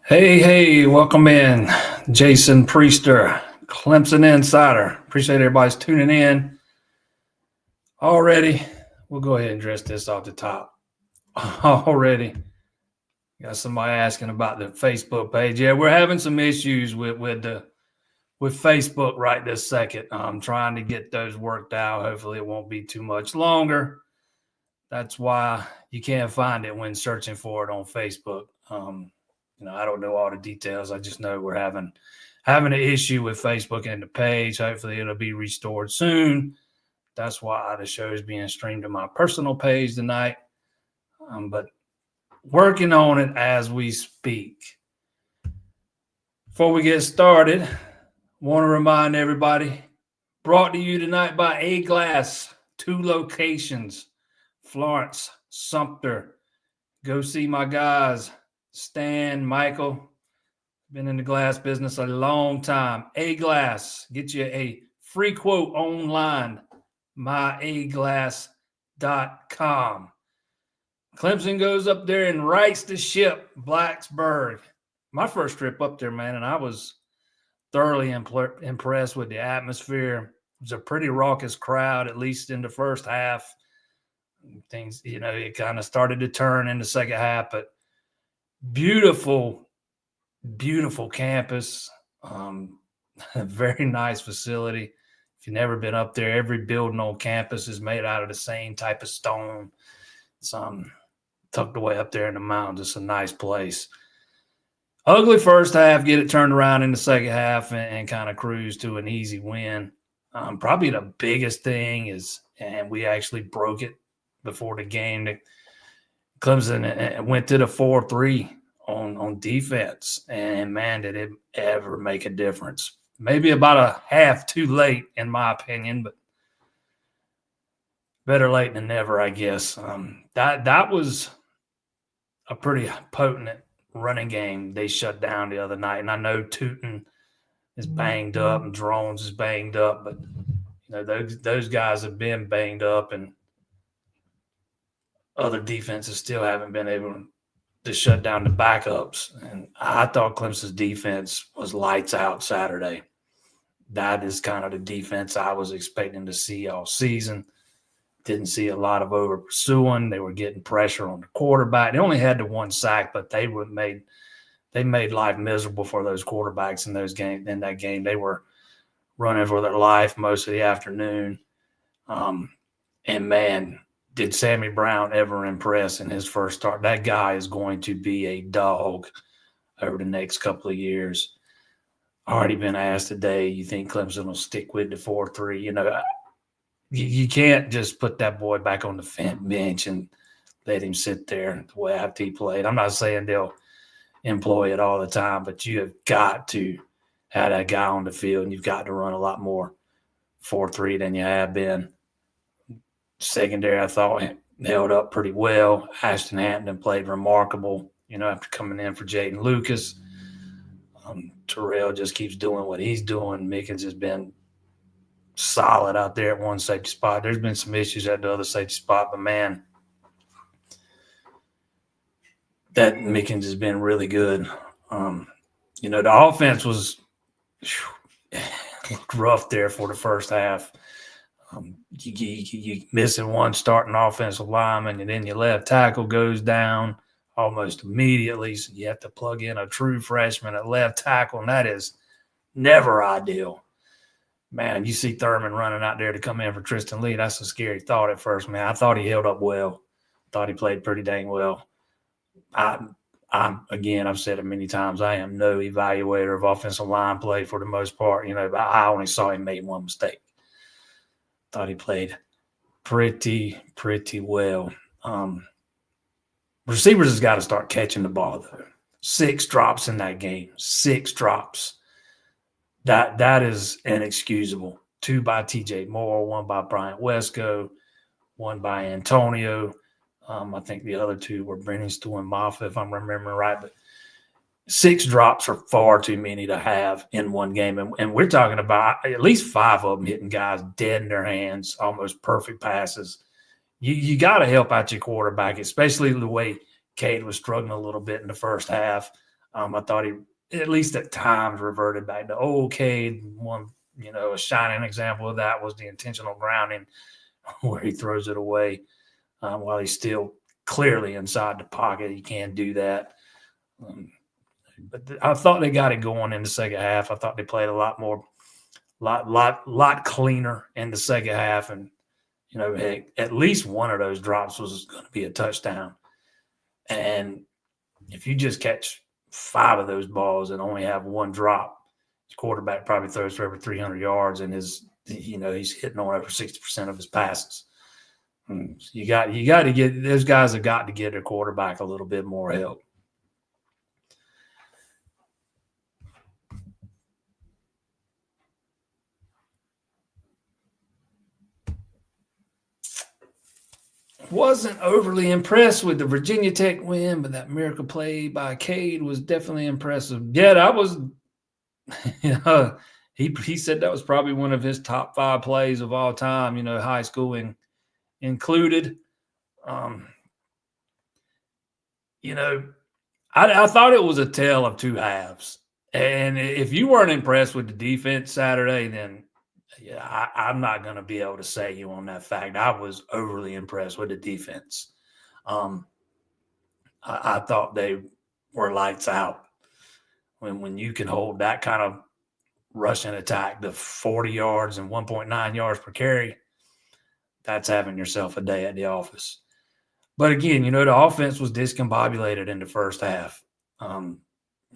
Hey, welcome in. Jason Priester, Clemson Insider. Appreciate everybody's tuning in. Already, we'll go ahead and address this off the top. Already, got somebody asking about the Facebook page. Yeah, we're having some issues with Facebook right this second. I'm trying to get those worked out. Hopefully, it won't be too much longer. That's why you can't find it when searching for it on Facebook. I don't know all the details. I just know we're having an issue with Facebook and the page. Hopefully it'll be restored soon. That's why the show is being streamed to my personal page tonight. But working on it as we speak. Before we get started, want to remind everybody, brought to you tonight by A-Glass, 2 locations, Florence, Sumter. Go see my guys. Stan, Michael, been in the glass business a long time. A-Glass, get you a free quote online, myaglass.com. Clemson goes up there and rights the ship, Blacksburg. My first trip up there, man, and I was thoroughly impressed with the atmosphere. It was a pretty raucous crowd, at least in the first half. Things, it kind of started to turn in the second half, but beautiful campus, a very nice facility. If you've never been up there, every building on campus is made out of the same type of stone. It's tucked away up there in the mountains. It's a nice place. Ugly first half, get it turned around in the second half and kind of cruise to an easy win. Probably the biggest thing is, and we actually broke it before the game, that Clemson went to the 4-3 on defense, and man, did it ever make a difference. Maybe about a half too late, in my opinion, but better late than never, I guess. That was a pretty potent running game they shut down the other night, and I know Tootin is banged up and Drones is banged up, but those guys have been banged up, and other defenses still haven't been able to shut down the backups. And I thought Clemson's defense was lights out Saturday. That is kind of the defense I was expecting to see all season. Didn't see a lot of over pursuing. They were getting pressure on the quarterback. They only had the 1 sack, but they made life miserable for those quarterbacks in that game. They were running for their life most of the afternoon. And man, did Sammy Brown ever impress in his first start? That guy is going to be a dog over the next couple of years. Already been asked today, you think Clemson will stick with the 4-3? You can't just put that boy back on the bench and let him sit there the way after he played. I'm not saying they'll employ it all the time, but you have got to have that guy on the field, and you've got to run a lot more 4-3 than you have been. Secondary, I thought, held up pretty well. Ashton Hampton played remarkable, after coming in for Jaden Lucas. Terrell just keeps doing what he's doing. Mickens has been solid out there at one safety spot. There's been some issues at the other safety spot, but man, that Mickens has been really good. The offense was rough there for the first half. You missing one starting offensive lineman, and then your left tackle goes down almost immediately. So you have to plug in a true freshman at left tackle, and that is never ideal. Man, you see Thurman running out there to come in for Tristan Lee. That's a scary thought at first, man. I thought he held up well. Thought he played pretty dang well. Again, I've said it many times, I am no evaluator of offensive line play for the most part, but I only saw him make one mistake. Thought he played pretty well. Receivers has got to start catching the ball, though. 6 drops in that game. 6 drops. That is inexcusable. 2 by TJ Moore, 1 by Bryant Wesco, 1 by Antonio. I think the other 2 were Brennan Stu and Moffa, if I'm remembering right. But 6 drops are far too many to have in one game. And we're talking about at least 5 of them hitting guys dead in their hands, almost perfect passes. You got to help out your quarterback, especially the way Cade was struggling a little bit in the first half. I thought he, at least at times, reverted back to old Cade. One, a shining example of that was the intentional grounding where he throws it away while he's still clearly inside the pocket. He can't do that. But I thought they got it going in the second half. I thought they played a lot cleaner in the second half. And, heck, at least one of those drops was going to be a touchdown. And if you just catch 5 of those balls and only have 1 drop, his quarterback probably throws for over 300 yards and he's hitting on over 60% of his passes. You got to get – those guys have got to get their quarterback a little bit more help. Wasn't overly impressed with the Virginia Tech win, but that miracle play by Cade was definitely impressive. Yeah, that was he said that was probably one of his top 5 plays of all time, high school included. I thought it was a tale of 2 halves. And if you weren't impressed with the defense Saturday, then I'm not going to be able to say you on that fact. I was overly impressed with the defense. I thought they were lights out. When you can hold that kind of rushing attack to 40 yards and 1.9 yards per carry, that's having yourself a day at the office. But again, the offense was discombobulated in the first half. And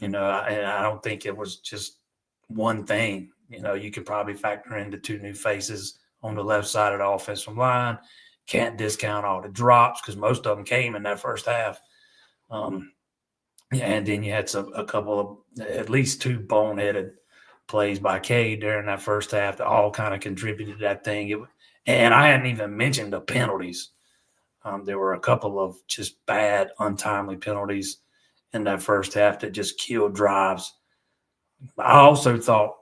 I don't think it was just one thing. You could probably factor in the 2 new faces on the left side of the offensive line. Can't discount all the drops because most of them came in that first half. And then you had a couple of at least 2 boneheaded plays by Cade during that first half that all kind of contributed to that thing. And I hadn't even mentioned the penalties. There were a couple of just bad, untimely penalties in that first half that just killed drives. I also thought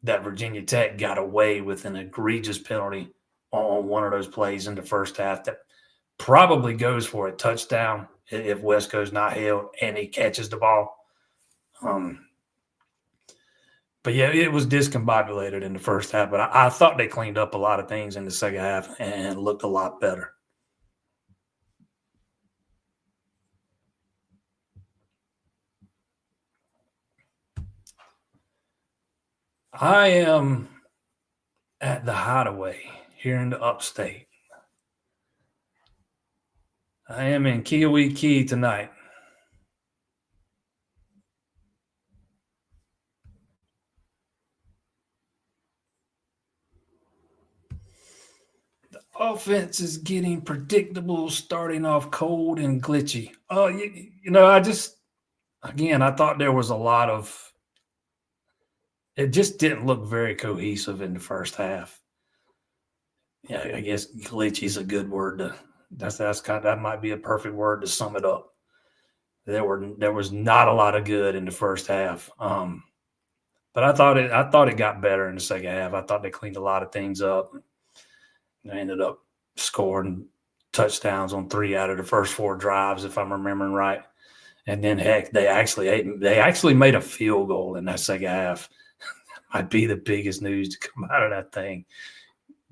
that Virginia Tech got away with an egregious penalty on one of those plays in the first half that probably goes for a touchdown if Wesco's not held and he catches the ball. But, yeah, it was discombobulated in the first half. But I thought they cleaned up a lot of things in the second half and looked a lot better. I am at the Hideaway here in the upstate. I am in Kiowee tonight. The offense is getting predictable, starting off cold and glitchy. Oh, I thought there was a lot of – it just didn't look very cohesive in the first half. Yeah, I guess glitchy is a good word that might be a perfect word to sum it up. There was not a lot of good in the first half. But I thought it got better in the second half. I thought they cleaned a lot of things up. They ended up scoring touchdowns on 3 out of the first 4 drives, if I'm remembering right. And then, heck, they actually made a field goal in that second half. That might be the biggest news to come out of that thing.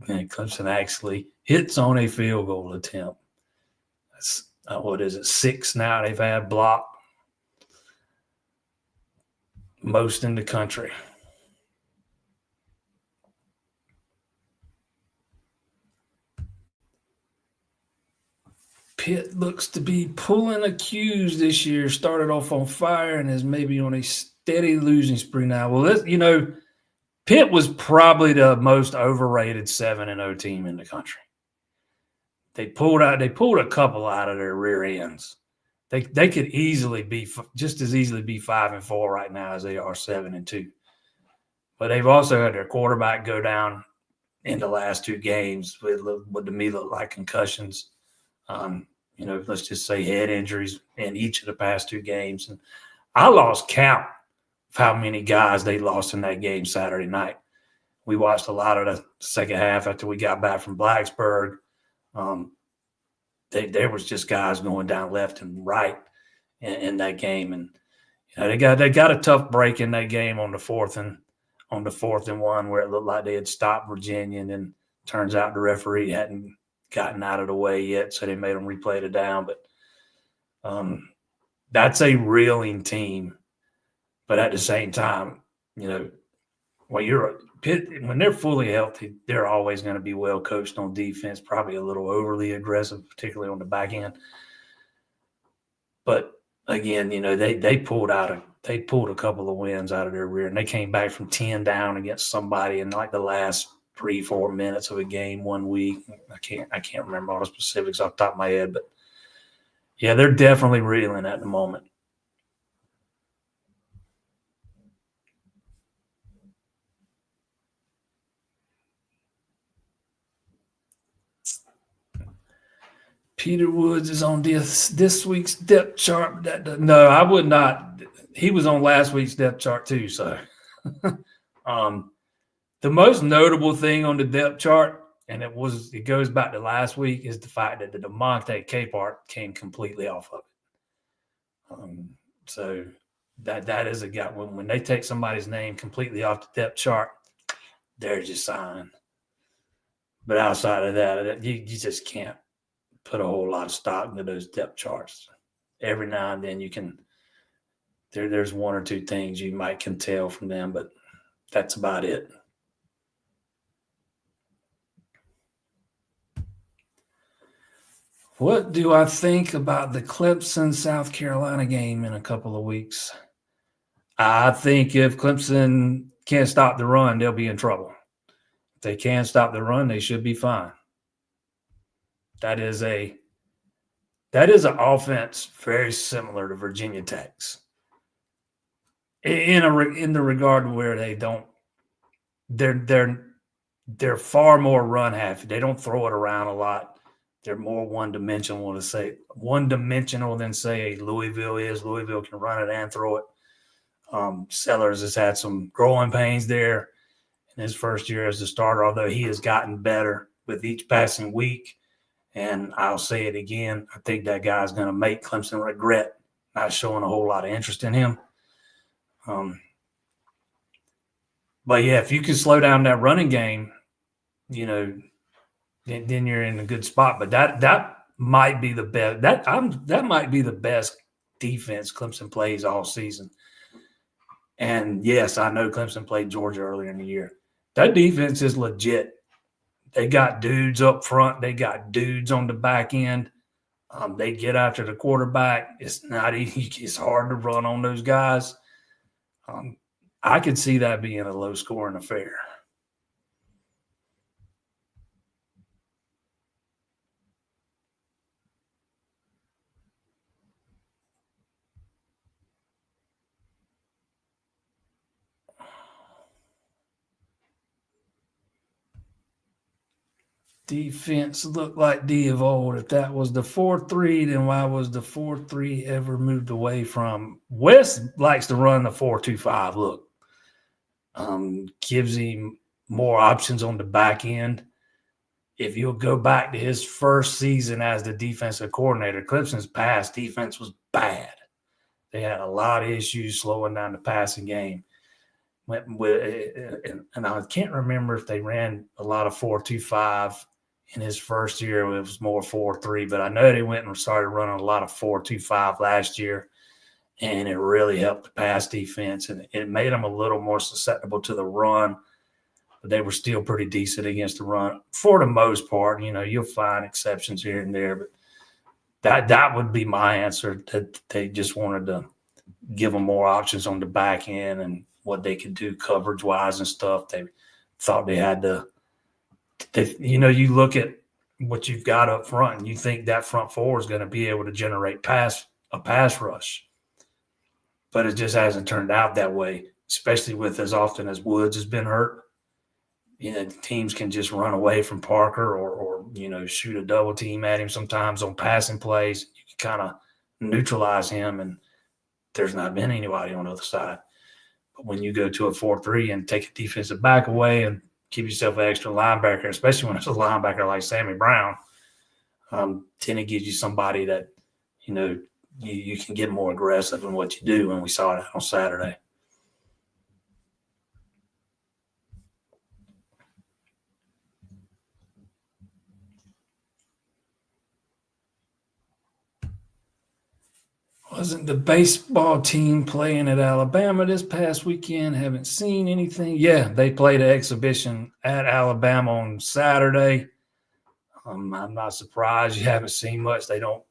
And Clemson actually hits on a field goal attempt. That's what is it? 6 now they've had blocked. Most in the country. Pitt looks to be pulling a Q's this year. Started off on fire and is maybe on a steady losing spree now. Well, Pitt was probably the most overrated 7-0 team in the country. They pulled a couple out of their rear ends. They could just as easily be 5-4 right now as they are 7-2. But they've also had their quarterback go down in the last 2 games with what to me look like concussions. Let's just say head injuries in each of the past 2 games. And I lost count of how many guys they lost in that game Saturday night. We watched a lot of the second half after we got back from Blacksburg. There was just guys going down left and right in that game. And they got a tough break in that game on the fourth and 1 where it looked like they had stopped Virginia, and then turns out the referee hadn't gotten out of the way yet, so they made them replay the down. But that's a reeling team. But at the same time, when they're fully healthy, they're always going to be well coached on defense, probably a little overly aggressive, particularly on the back end. But again, they pulled a couple of wins out of their rear, and they came back from 10 down against somebody in like the last 3-4 minutes of a game one week. I can't remember all the specifics off the top of my head, but yeah, they're definitely reeling at the moment. Peter Woods is on this week's depth chart. No, I would not. He was on last week's depth chart too. So, the most notable thing on the depth chart, and it goes back to last week, is the fact that the DeMonte Capehart came completely off of it. So that is a guy. When they take somebody's name completely off the depth chart, there's your sign. But outside of that, you just can't put a whole lot of stock into those depth charts. Every now and then you can there's 1 or 2 things you can tell from them, but that's about it. What do I think about the Clemson South Carolina game in a couple of weeks? I think if Clemson can't stop the run, they'll be in trouble. If they can't stop the run, they should be fine. That is an offense very similar to Virginia Tech's in the regard where they're far more run happy. They don't throw it around a lot. They're more one-dimensional than say a Louisville is. Louisville can run it and throw it. Sellers has had some growing pains there in his first year as a starter, although he has gotten better with each passing week. And I'll say it again, I think that guy's going to make Clemson regret not showing a whole lot of interest in him. But, yeah, if you can slow down that running game, then you're in a good spot. But that might be the best. That might be the best defense Clemson plays all season. And, yes, I know Clemson played Georgia earlier in the year. That defense is legit. They got dudes up front. They got dudes on the back end. They get after the quarterback. It's not easy. It's hard to run on those guys. I could see that being a low-scoring affair. Defense looked like D of old. If that was the 4-3, then why was the 4-3 ever moved away from? West likes to run the 4-2-5 look. Gives him more options on the back end. If you'll go back to his first season as the defensive coordinator, Clemson's pass defense was bad. They had a lot of issues slowing down the passing game. And I can't remember if they ran a lot of 4-2-5 in his first year. It was more 4-3, but I know they went and started running a lot of 4-2-5 last year, and it really helped the pass defense, and it made them a little more susceptible to the run. But they were still pretty decent against the run for the most part. You'll find exceptions here and there, but that would be my answer. That they just wanted to give them more options on the back end and what they could do coverage wise and stuff. They thought they had to. You look at what you've got up front, and you think that front four is going to be able to generate a pass rush, but it just hasn't turned out that way. Especially with as often as Woods has been hurt. Teams can just run away from Parker or shoot a double team at him sometimes on passing plays. You can kind of neutralize him, and there's not been anybody on the other side. But when you go to a 4-3 and take a defensive back away and give yourself an extra linebacker, especially when it's a linebacker like Sammy Brown, then it gives you somebody that, you can get more aggressive in what you do, and we saw that on Saturday. Wasn't the baseball team playing at Alabama this past weekend? Haven't seen anything. Yeah, they played an exhibition at Alabama on Saturday. I'm not surprised you haven't seen much. They don't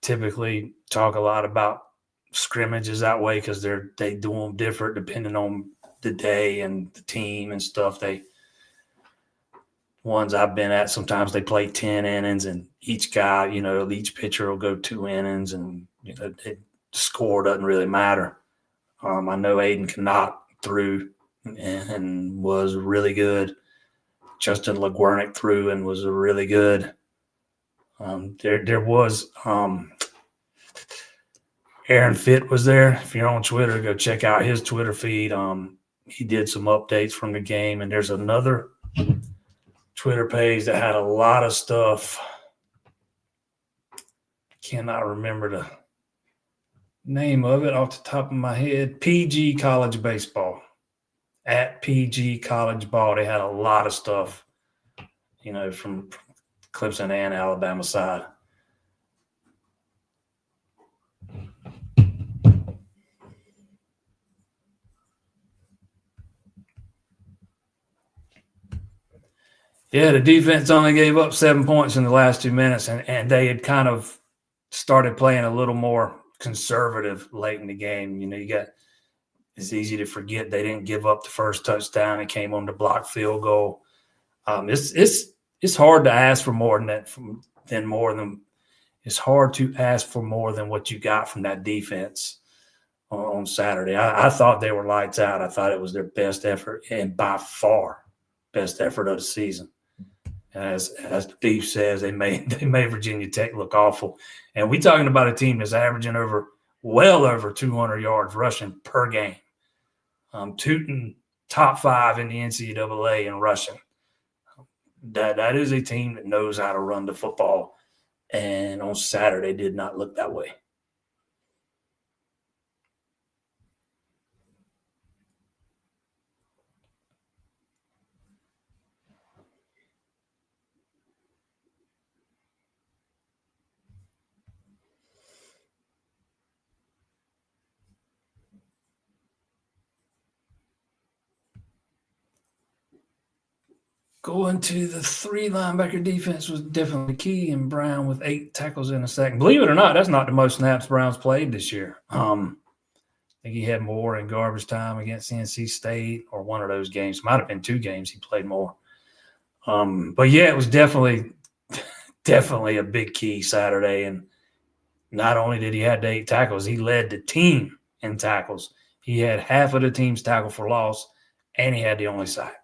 typically talk a lot about scrimmages that way because they do them different depending on the day and the team and stuff. Ones I've been at, sometimes they play 10 innings, and each guy, each pitcher will go 2 innings, and the score doesn't really matter. I know Aiden Knock threw and was really good. Justin LeGuernick threw and was really good. There was Aaron Fitt was there. If you're on Twitter, go check out his Twitter feed. He did some updates from the game, and there's another Twitter page that had a lot of stuff. Cannot remember the name of it off the top of my head. PG College Baseball. At PG College Ball, they had a lot of stuff, from Clemson and Alabama side. Yeah, the defense only gave up 7 points in the last 2 minutes, and they had kind of started playing a little more conservative late in the game. It's easy to forget they didn't give up the first touchdown. It came on the blocked field goal. It's hard to ask for more than that. It's hard to ask for more than what you got from that defense on Saturday. I thought they were lights out. I thought it was their best effort, and by far best effort of the season. As the Beef says, they made Virginia Tech look awful. And we're talking about a team that's averaging well over 200 yards rushing per game. Tooting top 5 in the NCAA in rushing. That is a team that knows how to run the football. And on Saturday did not look that way. Going to the 3 linebacker defense was definitely key, and Brown with 8 tackles in a sack. Believe it or not, that's not the most snaps Brown's played this year. I think he had more in garbage time against NC State, or one of those games. Might have been 2 games he played more. But yeah, it was definitely a big key Saturday. And not only did he have the 8 tackles, he led the team in tackles. He had half of the team's tackle for loss, and he had the only sack.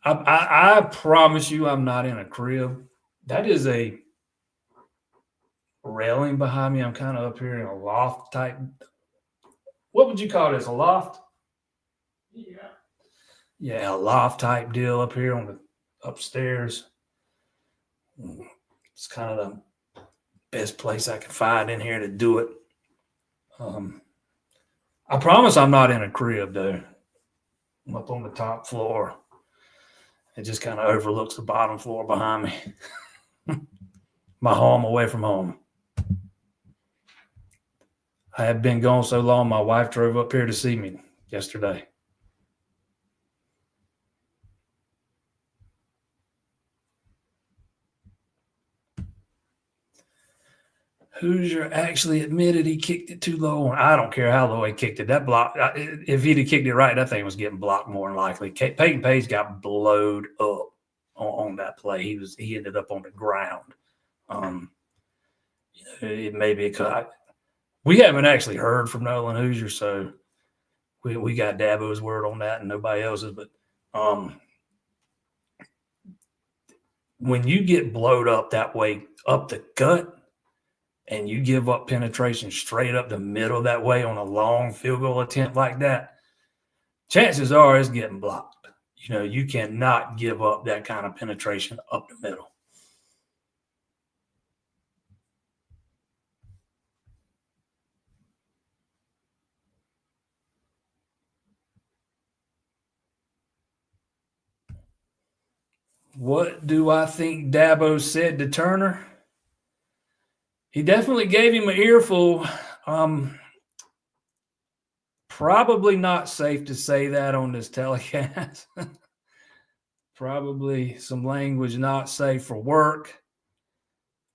I promise you I'm not in a crib. That is a railing behind me. I'm kind of up here in a loft type. What would you call this? A loft? Yeah. Yeah, a loft type deal up here on the upstairs. It's kind of the best place I can find in here to do it. I promise I'm not in a crib though. I'm up on the top floor. It just kind of overlooks the bottom floor behind me. My home away from home. I have been gone so long, my wife drove up here to see me yesterday. Hoosier actually admitted he kicked it too low. I don't care how low he kicked it. That block, if he'd have kicked it right, that thing was getting blocked more than likely. Peyton Page got blowed up on that play. He ended up on the ground. It may be because we haven't actually heard from Nolan Hoosier, so we got Dabo's word on that and nobody else's. But when you get blowed up that way up the gut, and you give up penetration straight up the middle that way on a long field goal attempt like that, chances are it's getting blocked. You cannot give up that kind of penetration up the middle. What do I think Dabo said to Turner? He definitely gave him an earful. Probably not safe to say that on this telecast. Probably some language not safe for work.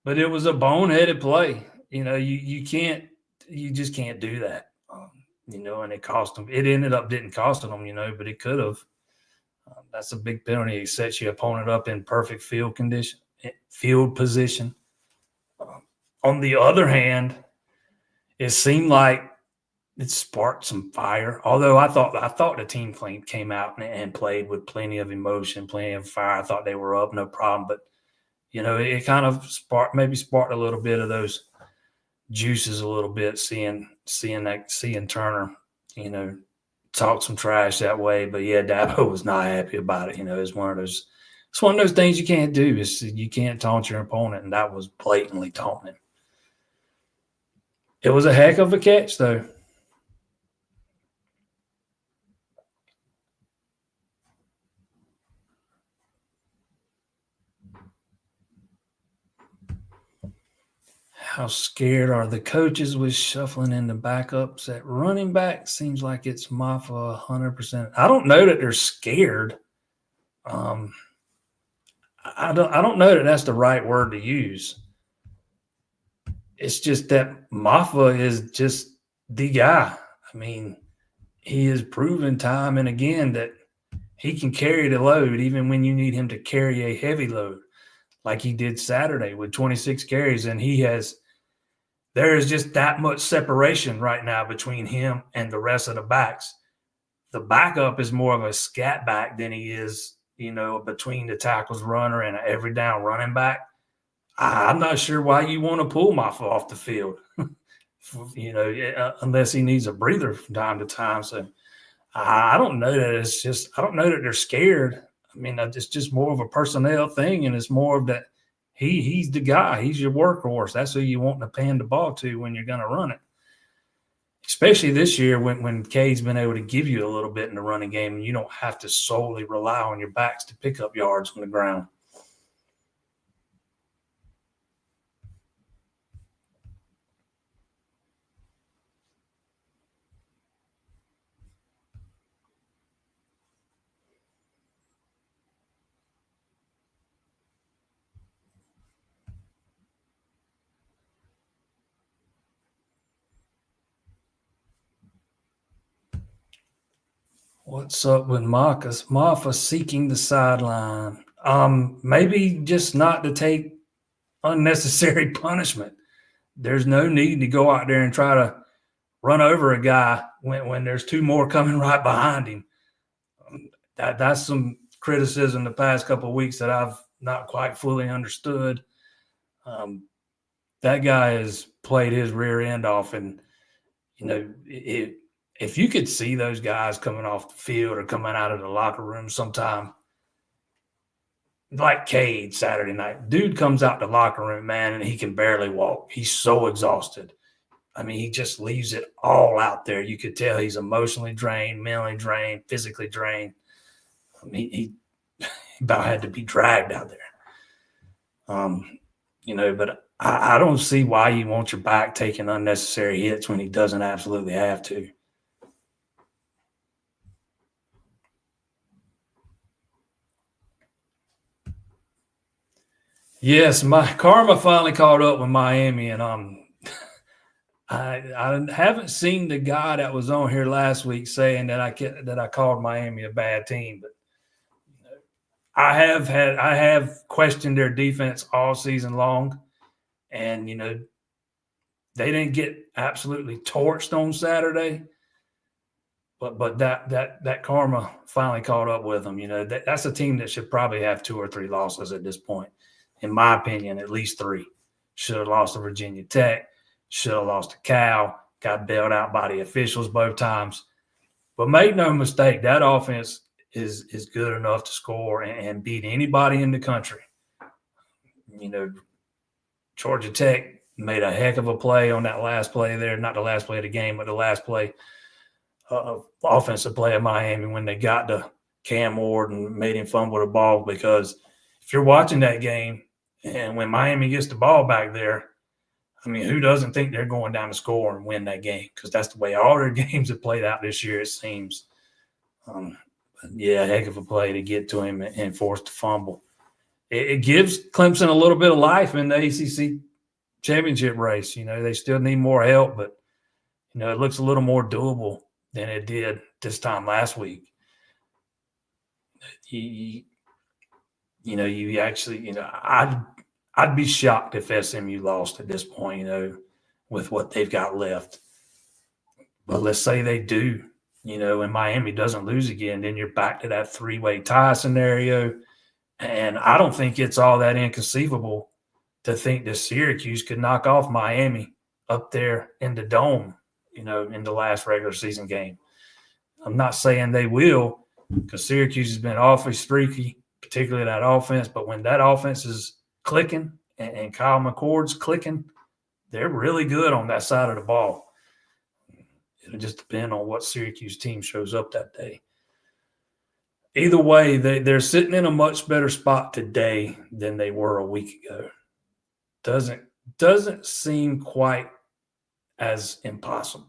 But it was a boneheaded play. You just can't do that. And it cost them. It didn't cost them, but it could have. That's a big penalty. It sets your opponent up in perfect field position. On the other hand, it seemed like it sparked some fire. Although I thought the team came out and played with plenty of emotion, plenty of fire. I thought they were up, no problem. But it kind of sparked a little bit of those juices a little bit. Seeing Turner, talk some trash that way. But yeah, Dabo was not happy about it. It's one of those things you can't do. You can't taunt your opponent, and that was blatantly taunting him. It was a heck of a catch, though. How scared are the coaches with shuffling in the backups at running back? Seems like it's Maffa 100%. I don't know that they're scared. I don't know that that's the right word to use. It's just that Maffa is just the guy. I mean, he has proven time and again that he can carry the load even when you need him to carry a heavy load, like he did Saturday with 26 carries. And there is just that much separation right now between him and the rest of the backs. The backup is more of a scat back than he is, between the tackles runner and an every down running back. I'm not sure why you want to pull Maffa off the field, unless he needs a breather from time to time. So I don't know that I don't know that they're scared. I mean, it's just more of a personnel thing, and it's more of that he's the guy. He's your workhorse. That's who you want to pan the ball to when you're going to run it. Especially this year when Cade's been able to give you a little bit in the running game, and you don't have to solely rely on your backs to pick up yards on the ground. What's up with Marcus? Maffa seeking the sideline. Maybe just not to take unnecessary punishment. There's no need to go out there and try to run over a guy when there's two more coming right behind him. That's some criticism the past couple of weeks that I've not quite fully understood. That guy has played his rear end off, and if you could see those guys coming off the field or coming out of the locker room sometime, like Cade Saturday night, dude comes out the locker room, man, and he can barely walk. He's so exhausted. I mean, he just leaves it all out there. You could tell he's emotionally drained, mentally drained, physically drained. I mean, he about had to be dragged out there. But I don't see why you want your back taking unnecessary hits when he doesn't absolutely have to. Yes, my karma finally caught up with Miami, and I haven't seen the guy that was on here last week saying that I called Miami a bad team, but I have questioned their defense all season long, and they didn't get absolutely torched on Saturday, but that karma finally caught up with them. That's a team that should probably have 2 or 3 losses at this point. In my opinion, at least 3. Should have lost to Virginia Tech, should have lost to Cal, got bailed out by the officials both times. But make no mistake, that offense is good enough to score and beat anybody in the country. Georgia Tech made a heck of a play on that last play there, not the last play of the game, but the last play, offensive play of Miami when they got to Cam Ward and made him fumble the ball, because if you're watching that game and when Miami gets the ball back there, I mean, who doesn't think they're going down to score and win that game? Because that's the way all their games have played out this year, it seems. Heck of a play to get to him and force the fumble. It gives Clemson a little bit of life in the ACC championship race. They still need more help, but, it looks a little more doable than it did this time last week. I'd be shocked if SMU lost at this point, with what they've got left. But let's say they do, and Miami doesn't lose again, then you're back to that 3-way tie scenario. And I don't think it's all that inconceivable to think that Syracuse could knock off Miami up there in the Dome, in the last regular season game. I'm not saying they will, because Syracuse has been awfully streaky, particularly that offense. But when that offense is clicking and Kyle McCord's clicking, they're really good on that side of the ball. It'll just depend on what Syracuse team shows up that day. Either way, they're sitting in a much better spot today than they were a week ago. Doesn't seem quite as impossible.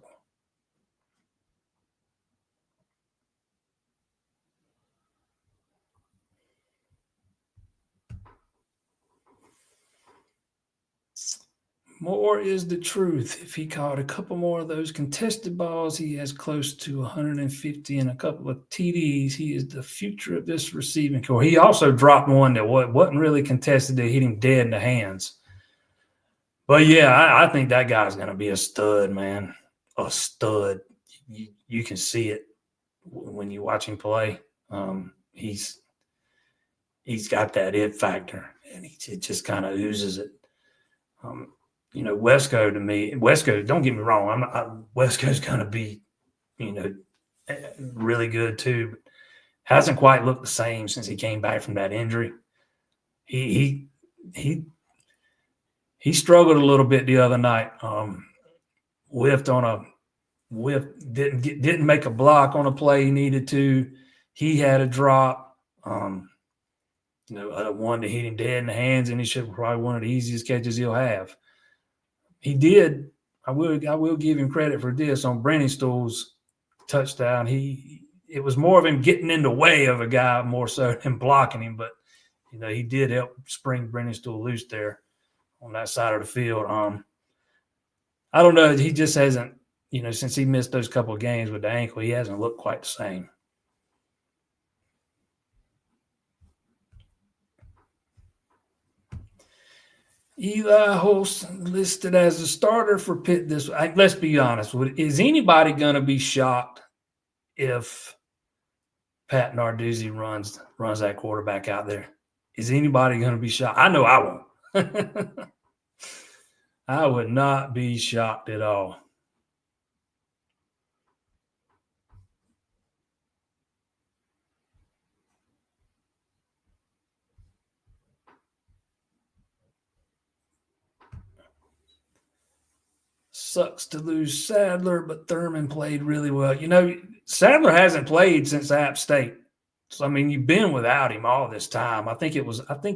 More is the truth. If he caught a couple more of those contested balls, he has close to 150 and a couple of TDs. He is the future of this receiving corps. He also dropped one that wasn't really contested, that hit him dead in the hands. But, I think that guy's going to be a stud, man. A stud. You can see it when you watch him play. He's got that it factor, and it just kind of oozes it. Wesco, to me, don't get me wrong, Wesco's going to be, really good too, but hasn't quite looked the same since he came back from that injury. He struggled a little bit the other night. Whiffed on a whiff, didn't make a block on a play he needed to. He had a drop. One that hit him dead in the hands, and he should probably one of the easiest catches he'll have. He did. I will give him credit for this on Brenningstool's touchdown. It was more of him getting in the way of a guy more so than blocking him, but he did help spring Brenningstool loose there on that side of the field. I don't know. He just hasn't, since he missed those couple of games with the ankle, he hasn't looked quite the same. Eli Holst listed as a starter for Pitt this week. Let's be honest. Is anybody going to be shocked if Pat Narduzzi runs that quarterback out there. Is anybody going to be shocked? I know I won't. I would not be shocked at all. Sucks to lose Sadler, but Thurman played really well. You know, Sadler hasn't played since App State. So, I mean, you've been without him all this time. I think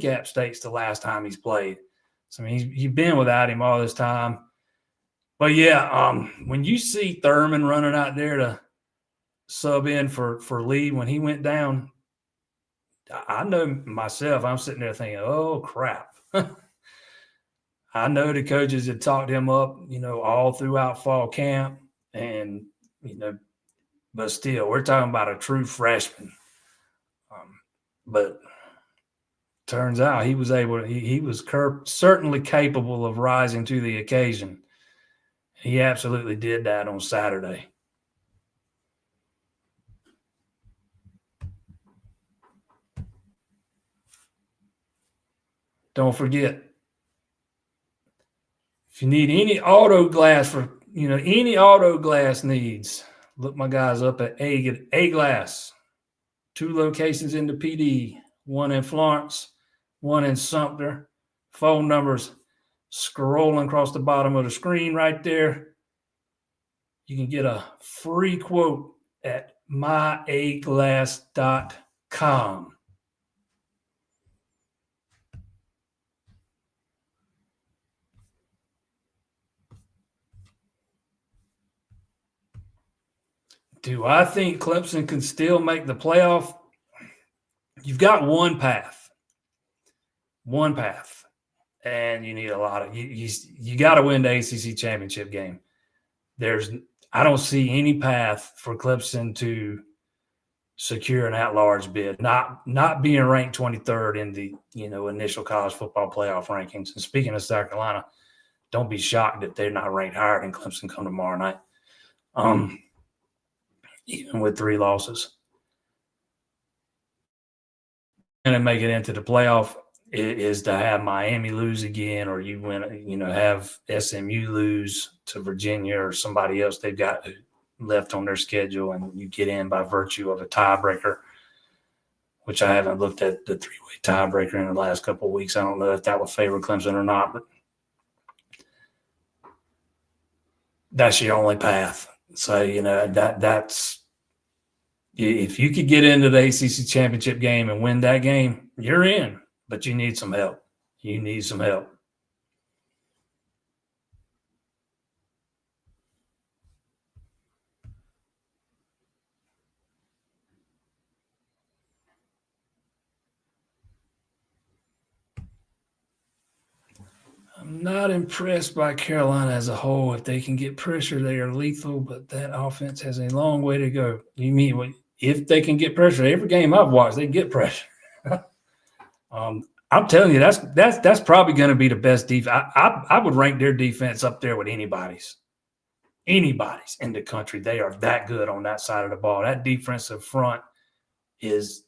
App State's the last time he's played. So, I mean, you've been without him all this time. But, yeah, when you see Thurman running out there to sub in for Lee when he went down, I know myself, I'm sitting there thinking, oh, crap. I know the coaches had talked him up, you know, all throughout fall camp. And, you know, but still, we're talking about a true freshman. But turns out he was able to, he was certainly capable of rising to the occasion. He absolutely did that on Saturday. Don't forget, if you need any auto glass any auto glass needs, look my guys up at A Glass. 2 locations in the PD, one in Florence, one in Sumter. Phone numbers scrolling across the bottom of the screen right there. You can get a free quote at myaglass.com. Do I think Clemson can still make the playoff? You've got one path, and you need a lot of you got to win the ACC championship game. I don't see any path for Clemson to secure an at-large bid, not being ranked 23rd in the initial college football playoff rankings. And speaking of South Carolina, don't be shocked if they're not ranked higher than Clemson come tomorrow night. Even with 3 losses. And to make it into the playoff is to have Miami lose again, or you win, have SMU lose to Virginia or somebody else they've got left on their schedule, and you get in by virtue of a tiebreaker, which I haven't looked at the 3-way tiebreaker in the last couple of weeks. I don't know if that would favor Clemson or not, but that's your only path. So, that's if you could get into the ACC championship game and win that game, you're in, but you need some help. I'm not impressed by Carolina as a whole. If they can get pressure, they are lethal, but that offense has a long way to go. You mean if they can get pressure? Every game I've watched, they get pressure. I'm telling you, that's probably going to be the best defense. I would rank their defense up there with anybody's in the country. They are that good on that side of the ball. That defensive front is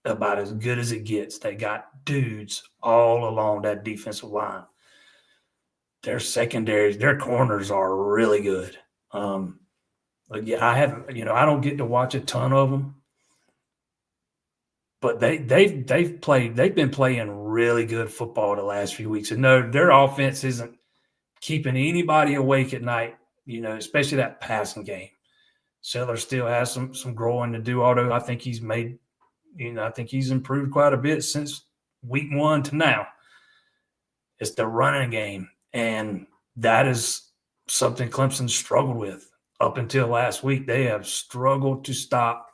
about as good as it gets. They got dudes all along that defensive line. Their secondaries, their corners are really good. But yeah, I don't get to watch a ton of them, but they've been playing really good football the last few weeks. And no, their offense isn't keeping anybody awake at night, especially that passing game. Seller still has some growing to do, although I think he's improved quite a bit since week 1 to now. It's the running game. And that is something Clemson struggled with up until last week. They have struggled to stop,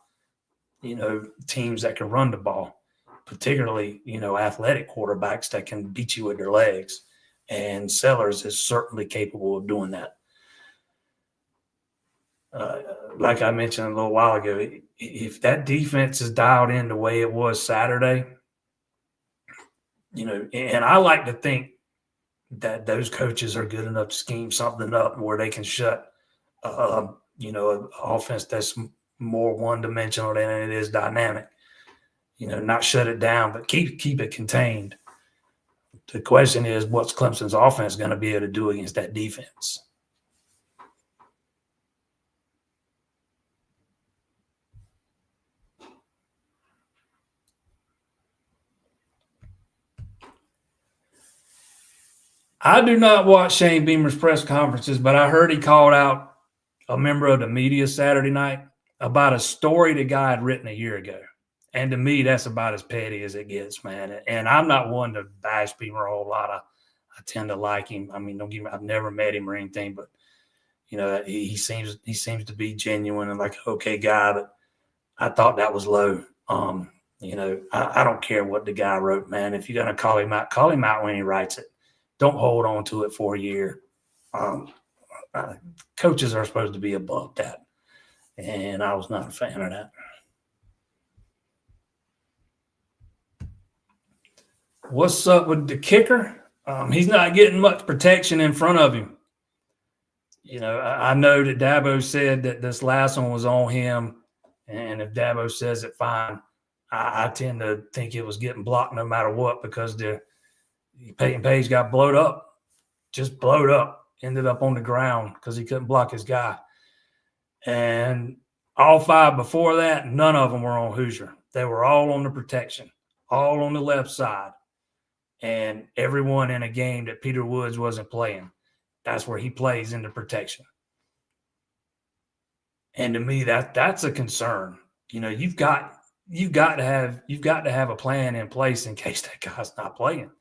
teams that can run the ball, particularly, athletic quarterbacks that can beat you with their legs. And Sellers is certainly capable of doing that. Like I mentioned a little while ago, if that defense is dialed in the way it was Saturday, and I like to think that those coaches are good enough to scheme something up where they can shut, an offense that's more one-dimensional than it is dynamic. Not shut it down, but keep it contained. The question is, what's Clemson's offense going to be able to do against that defense? I do not watch Shane Beamer's press conferences, but I heard he called out a member of the media Saturday night about a story the guy had written a year ago. And to me, that's about as petty as it gets, man. And I'm not one to bash Beamer a whole lot. I tend to like him. I mean, don't get me, I've never met him or anything, but he seems to be genuine and like an okay guy. But I thought that was low. I don't care what the guy wrote, man. If you're gonna call him out when he writes it. Don't hold on to it for a year. Coaches are supposed to be above that, and I was not a fan of that. What's up with the kicker? He's not getting much protection in front of him. I know that Dabo said that this last one was on him, and if Dabo says it, fine. I tend to think it was getting blocked no matter what because Peyton Page got blowed up, just blowed up, ended up on the ground because he couldn't block his guy. And all 5 before that, none of them were on Hoosier. They were all on the protection, all on the left side. And everyone in a game that Peter Woods wasn't playing, that's where he plays in the protection. And to me, that's a concern. You've got to have a plan in place in case that guy's not playing.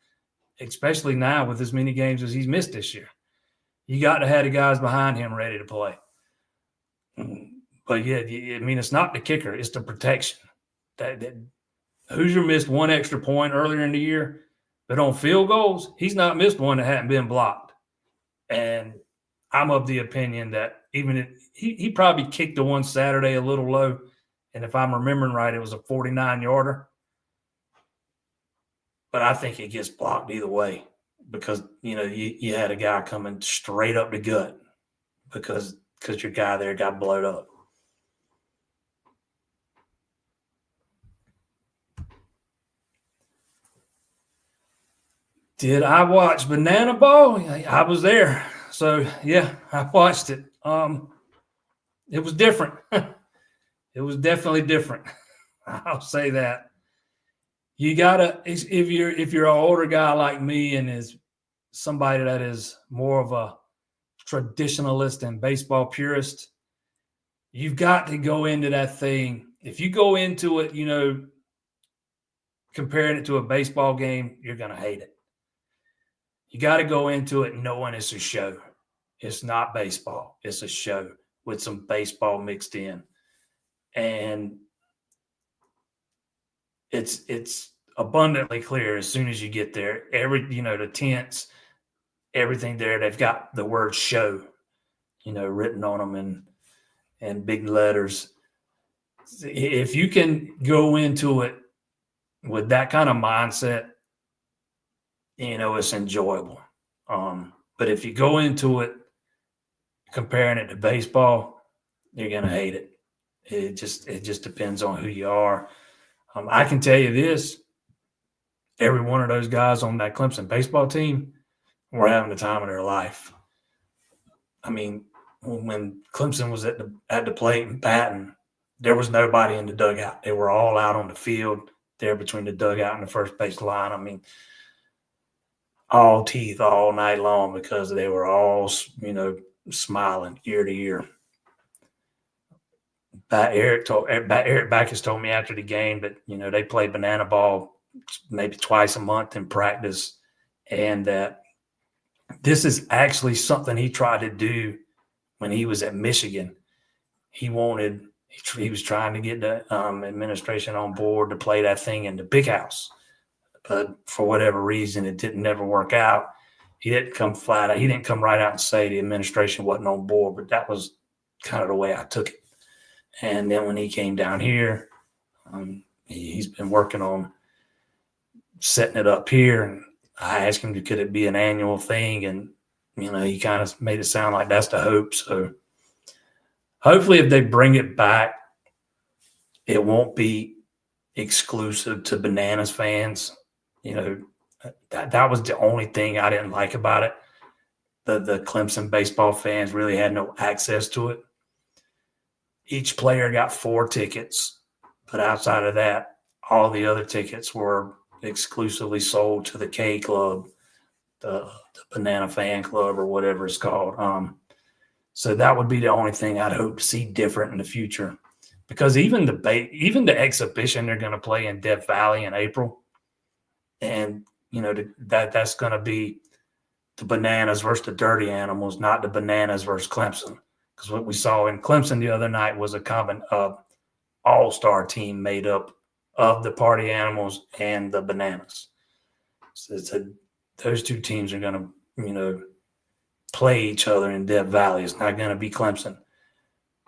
Especially now with as many games as he's missed this year. You got to have the guys behind him ready to play. But, yeah, I mean, it's not the kicker. It's the protection. That Hoosier missed 1 extra point earlier in the year, but on field goals, he's not missed one that hadn't been blocked. And I'm of the opinion that even if he probably kicked the one Saturday a little low, and if I'm remembering right, it was a 49-yarder. But I think it gets blocked either way because, you had a guy coming straight up the gut because your guy there got blowed up. Did I watch Banana Ball? I was there. So, yeah, I watched it. It was different. It was definitely different. I'll say that. You gotta, if you're an older guy like me and is somebody that is more of a traditionalist and baseball purist, you've got to go into that thing. If you go into it, comparing it to a baseball game, you're gonna hate it. You got to go into it knowing it's a show. It's not baseball. It's a show with some baseball mixed in, and it's abundantly clear as soon as you get there. The tents, everything there, they've got the word show, written on them in big letters. If you can go into it with that kind of mindset, it's enjoyable. But if you go into it comparing it to baseball, you're going to hate it. It just depends on who you are. I can tell you this, every one of those guys on that Clemson baseball team were having the time of their life. I mean, when Clemson was at the plate and batting, there was nobody in the dugout. They were all out on the field there between the dugout and the first base line. I mean, all teeth all night long because they were all, smiling ear to ear. Eric Backus told me after the game that, they play banana ball maybe twice a month in practice, and that this is actually something he tried to do when he was at Michigan. He was trying to get the administration on board to play that thing in the big house. But for whatever reason, it didn't never work out. He didn't come flat out. He didn't come right out and say the administration wasn't on board, but that was kind of the way I took it. And then when he came down here, he's been working on setting it up here. And I asked him, could it be an annual thing? And, he kind of made it sound like that's the hope. So hopefully if they bring it back, it won't be exclusive to Bananas fans. That was the only thing I didn't like about it. The Clemson baseball fans really had no access to it. Each player got 4 tickets, but outside of that, all the other tickets were exclusively sold to the K Club, the Banana Fan Club, or whatever it's called. So that would be the only thing I'd hope to see different in the future, because even the exhibition they're going to play in Death Valley in April, and that's going to be the Bananas versus the Dirty Animals, not the Bananas versus Clemson. Because what we saw in Clemson the other night was a common all-star team made up of the Party Animals and the Bananas. So those two teams are going to, play each other in Death Valley. It's not going to be Clemson.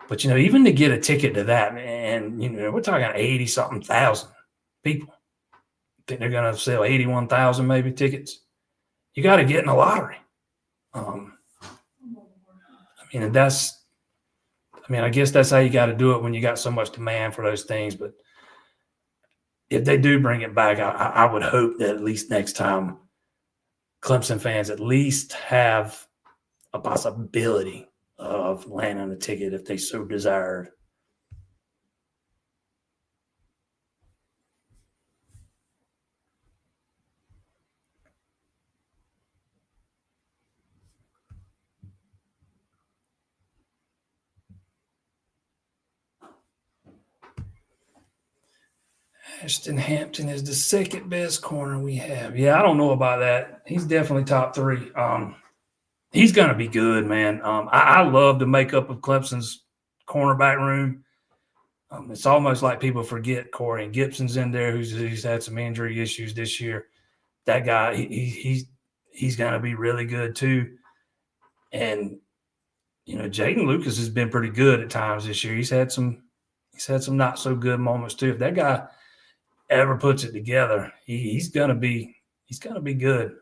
But, even to get a ticket to that, and, we're talking 80-something thousand people. I think they're going to sell 81,000 maybe tickets. You got to get in the lottery. I guess that's how you got to do it when you got so much demand for those things. But if they do bring it back, I would hope that at least next time Clemson fans at least have a possibility of landing a ticket if they so desired. Ashton Hampton is the second best corner we have. Yeah, I don't know about that. He's definitely top 3. He's going to be good, man. I love the makeup of Clemson's cornerback room. It's almost like people forget Corey and Gibson's in there, who's had some injury issues this year. That guy, he's going to be really good too. And Jaden Lucas has been pretty good at times this year. He's had some not so good moments too. If that guy ever puts it together, he's gonna be good.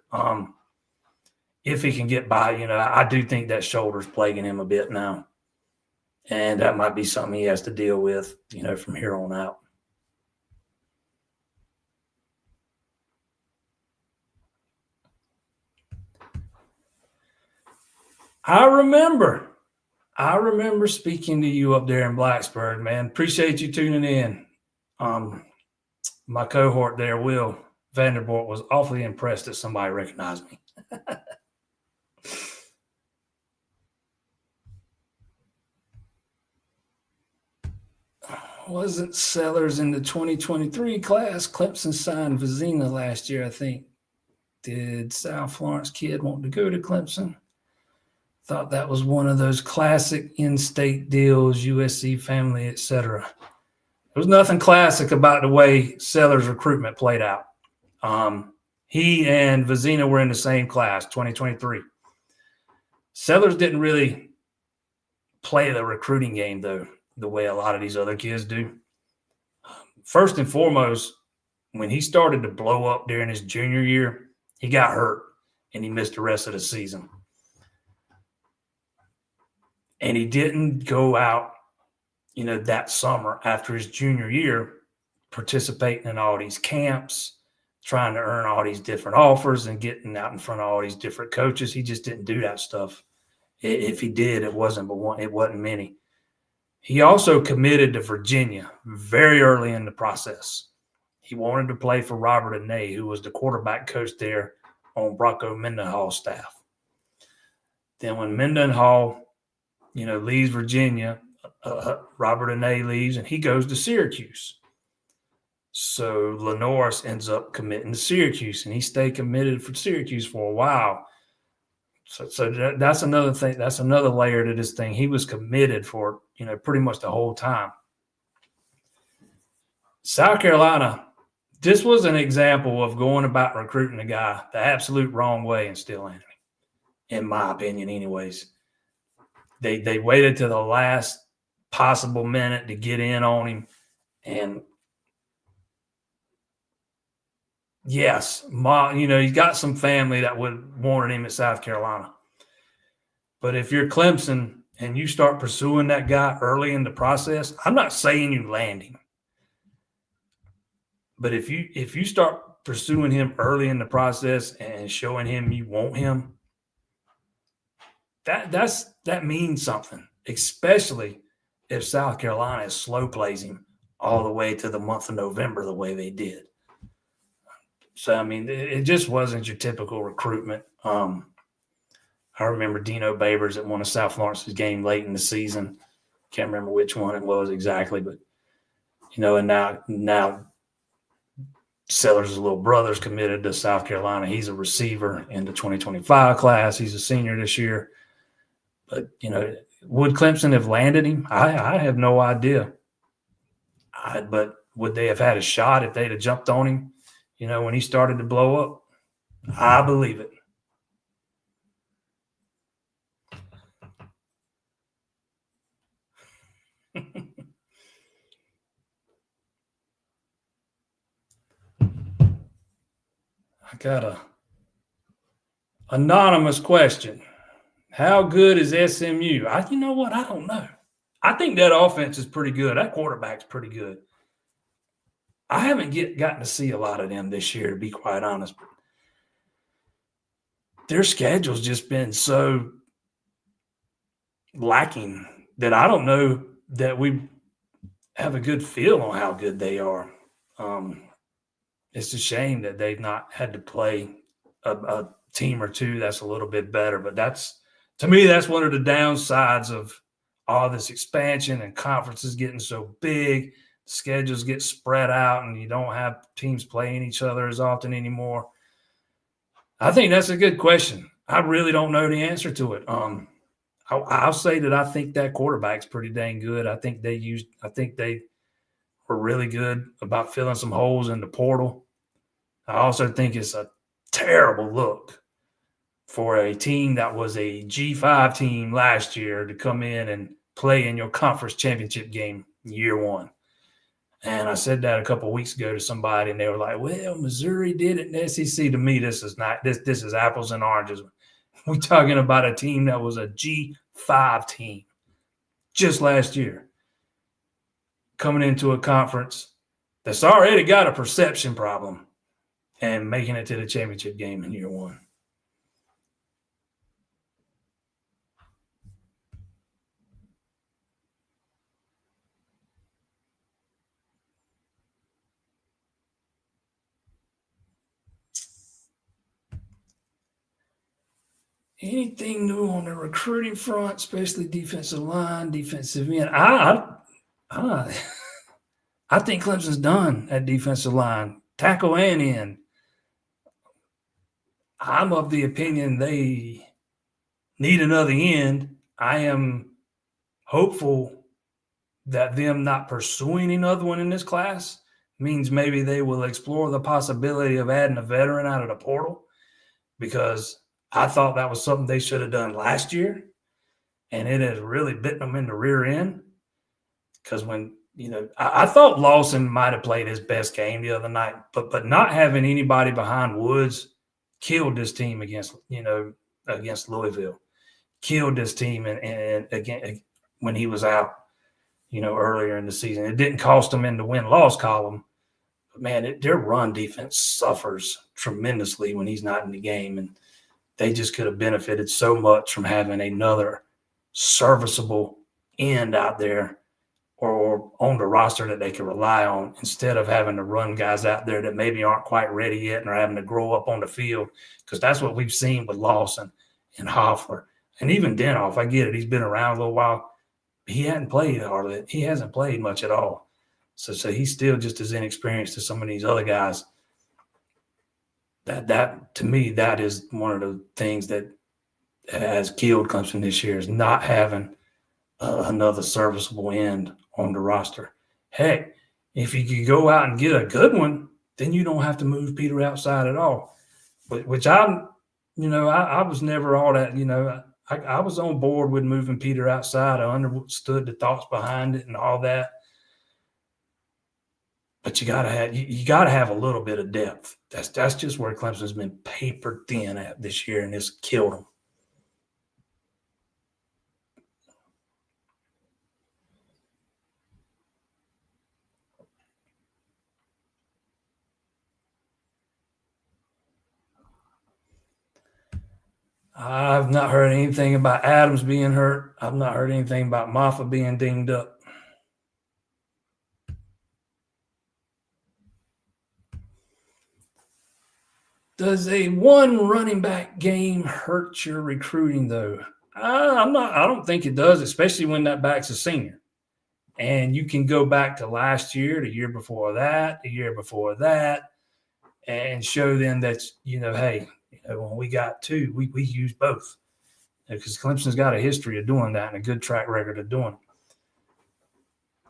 If he can get by, I do think that shoulder's plaguing him a bit now, and that might be something he has to deal with, from here on out. I remember speaking to you up there in Blacksburg, man. Appreciate you tuning in. My cohort there, Will Vanderbilt, was awfully impressed that somebody recognized me. Wasn't Sellers in the 2023 class? Clemson signed Vizina last year, I think. Did South Florence kid want to go to Clemson? Thought that was one of those classic in-state deals, USC family, etc. There was nothing classic about the way Sellers' recruitment played out. He and Vizina were in the same class, 2023. Sellers didn't really play the recruiting game, though, the way a lot of these other kids do. First and foremost, when he started to blow up during his junior year, he got hurt and he missed the rest of the season. And he didn't go out, that summer after his junior year, participating in all these camps, trying to earn all these different offers and getting out in front of all these different coaches. He just didn't do that stuff. If he did, it wasn't many. He also committed to Virginia very early in the process. He wanted to play for Robert Anay, who was the quarterback coach there on Bronco Mendenhall's staff. Then when Mendenhall, leaves Virginia, Robert Anay leaves, and he goes to Syracuse. So Lenoris ends up committing to Syracuse, and he stayed committed for Syracuse for a while. So that's another thing. That's another layer to this thing. He was committed for, pretty much the whole time. South Carolina, this was an example of going about recruiting a guy the absolute wrong way and still landing him, in my opinion anyways. They waited to the last possible minute to get in on him. And yes, he's got some family that would wanted him at South Carolina. But if you're Clemson and you start pursuing that guy early in the process, I'm not saying you land him. But if you start pursuing him early in the process and showing him you want him, that means something, especially if South Carolina slow plays him all the way to the month of November the way they did. So I mean, it just wasn't your typical recruitment. I remember Dino Babers at one of South Florence's game late in the season. Can't remember which one it was exactly, but and now Sellers' little brother's committed to South Carolina. He's a receiver in the 2025 class. He's a senior this year. But, would Clemson have landed him? I have no idea. But would they have had a shot if they'd have jumped on him, when he started to blow up? I believe it. I got a anonymous question. How good is SMU? You know what? I don't know. I think that offense is pretty good. That quarterback's pretty good. I haven't gotten to see a lot of them this year, to be quite honest. Their schedule's just been so lacking that I don't know that we have a good feel on how good they are. It's a shame that they've not had to play a team or two that's a little bit better. But to me, that's one of the downsides of all this expansion and conferences getting so big. Schedules get spread out, and you don't have teams playing each other as often anymore. I think that's a good question. I really don't know the answer to it. I'll say that I think that quarterback's pretty dang good. I think they were really good about filling some holes in the portal. I also think it's a terrible look for a team that was a G5 team last year to come in and play in your conference championship game year one. And I said that a couple of weeks ago to somebody, and they were like, well, Missouri did it in the SEC. To me, this is apples and oranges. We're talking about a team that was a G5 team just last year, coming into a conference that's already got a perception problem and making it to the championship game in year one. Anything new on the recruiting front, especially defensive line, defensive end? I think Clemson's done at defensive line, tackle and end. I'm of the opinion they need another end. I am hopeful that them not pursuing another one in this class means maybe they will explore the possibility of adding a veteran out of the portal, because I thought that was something they should have done last year, and it has really bitten them in the rear end. Because when I thought Lawson might have played his best game the other night, but not having anybody behind Woods killed this team against Louisville, killed this team and again when he was out, earlier in the season. It didn't cost them in the win-loss column, but man, their run defense suffers tremendously when he's not in the game, and they just could have benefited so much from having another serviceable end out there or on the roster that they can rely on, instead of having to run guys out there that maybe aren't quite ready yet and are having to grow up on the field, because that's what we've seen with Lawson and Hoffler. And even Denhoff, I get it. He's been around a little while. He hasn't played hardly. He hasn't played much at all. So he's still just as inexperienced as some of these other guys. That to me, that is one of the things that has killed Clemson this year, is not having another serviceable end on the roster. Heck, if you could go out and get a good one, then you don't have to move Peter outside at all. Which I was never all that, I was on board with moving Peter outside. I understood the thoughts behind it and all that. But you gotta have a little bit of depth. That's just where Clemson's been paper thin at this year, and it's killed them. I've not heard anything about Adams being hurt. I've not heard anything about Maffa being dinged up. Does a one running back game hurt your recruiting though? I don't think it does, especially when that back's a senior. And you can go back to last year, the year before that, the year before that, and show them that, hey, when we got two, we use both. Because Clemson's got a history of doing that and a good track record of doing it.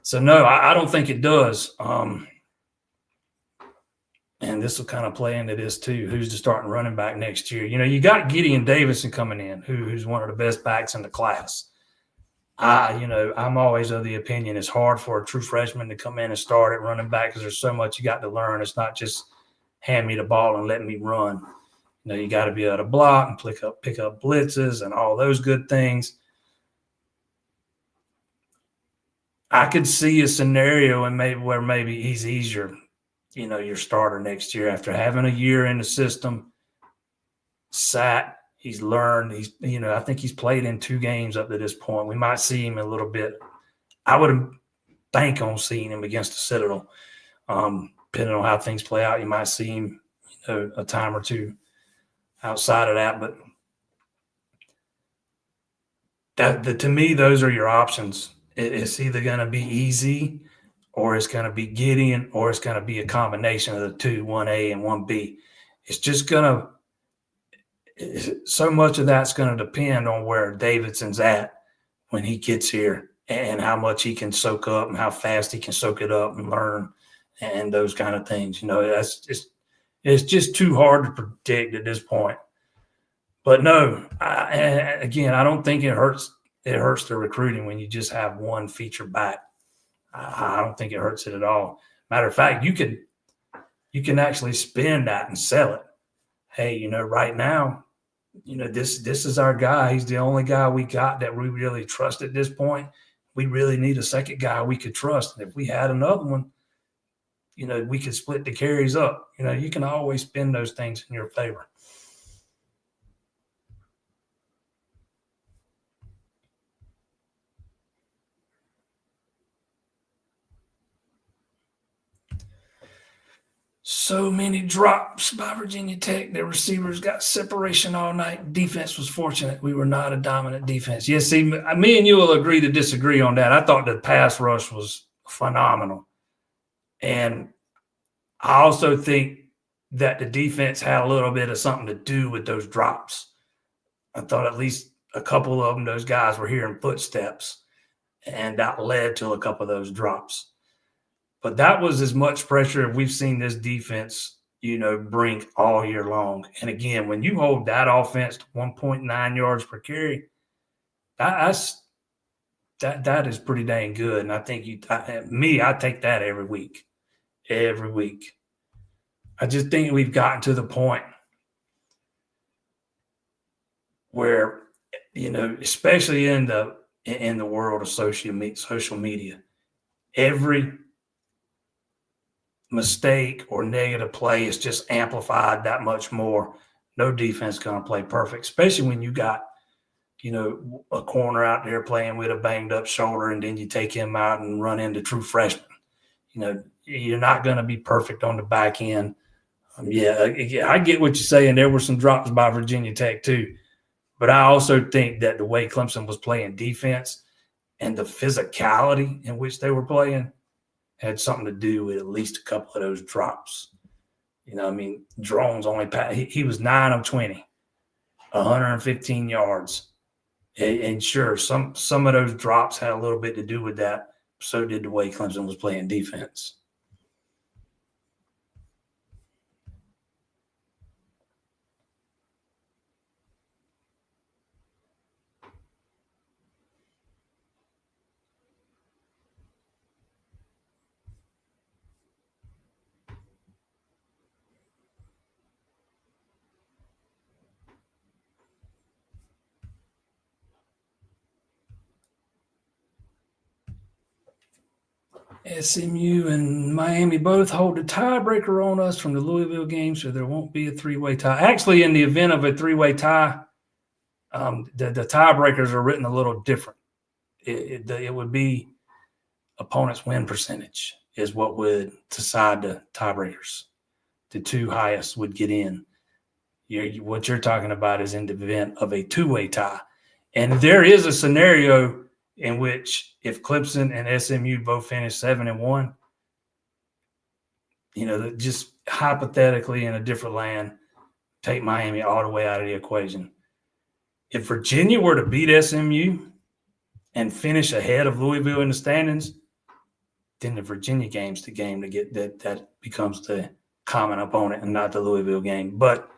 So, no, I don't think it does. And this will kind of play into this too. Who's the starting running back next year? You got Gideon Davison coming in, who's one of the best backs in the class. I'm always of the opinion it's hard for a true freshman to come in and start at running back because there's so much you got to learn. It's not just hand me the ball and let me run. You got to be able to block and pick up blitzes and all those good things. I could see a scenario where maybe he's easier, your starter next year after having a year in the system, sat. He's learned. I think he's played in 2 games up to this point. We might see him a little bit. I would bank on seeing him against the Citadel. Depending on how things play out, you might see him, a time or two outside of that. But to me, those are your options. It's either going to be easy, or it's going to be Gideon, or it's going to be a combination of the two, 1A and 1B. It's just going to. So much of that's going to depend on where Davidson's at when he gets here and how much he can soak up and how fast he can soak it up and learn and those kind of things. It's just too hard to predict at this point. But no, I don't think it hurts. It hurts the recruiting when you just have one feature back. I don't think it hurts it at all. Matter of fact, you can actually spin that and sell it. Hey, right now, this is our guy. He's the only guy we got that we really trust at this point. We really need a second guy we could trust. And if we had another one, we could split the carries up. You can always spin those things in your favor. So many drops by Virginia Tech. Their receivers got separation all night. Defense was fortunate. We were not a dominant defense. Yes, see, me and you will agree to disagree on that. I thought the pass rush was phenomenal. And I also think that the defense had a little bit of something to do with those drops. I thought at least a couple of them, those guys were hearing footsteps, and that led to a couple of those drops. But that was as much pressure as we've seen this defense, bring all year long. And again, when you hold that offense to 1.9 yards per carry, that is pretty dang good. And I think I take that every week. Every week. I just think we've gotten to the point where, especially in the world of social media, every mistake or negative play is just amplified that much more. No defense going to play perfect, especially when you got, a corner out there playing with a banged up shoulder, and then you take him out and run into true freshmen. You're not going to be perfect on the back end. I get what you're saying. There were some drops by Virginia Tech too, but I also think that the way Clemson was playing defense and the physicality in which they were playing had something to do with at least a couple of those drops. Drones only he was 9 of 20, 115 yards. And sure, some of those drops had a little bit to do with that. So did the way Clemson was playing defense. SMU and Miami both hold the tiebreaker on us from the Louisville game, so there won't be a 3-way tie. Actually, in the event of a 3-way tie, The tiebreakers are written a little different. It would be opponent's win percentage is what would decide the tiebreakers. The two highest would get in. What you're talking about is in the event of a two-way tie. And there is a scenario in which if Clemson and SMU both finish 7-1, just hypothetically in a different land, take Miami all the way out of the equation. If Virginia were to beat SMU and finish ahead of Louisville in the standings, then the Virginia game's the game to get that becomes the common opponent and not the Louisville game. But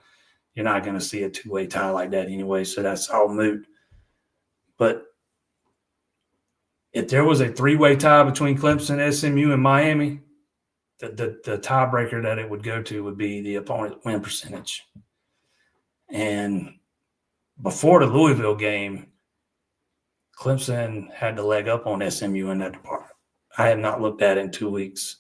you're not going to see a two-way tie like that anyway, so that's all moot. But if there was a three-way tie between Clemson, SMU, and Miami, the tiebreaker that it would go to would be the opponent's win percentage. And before the Louisville game, Clemson had the leg up on SMU in that department. I have not looked at it in 2 weeks.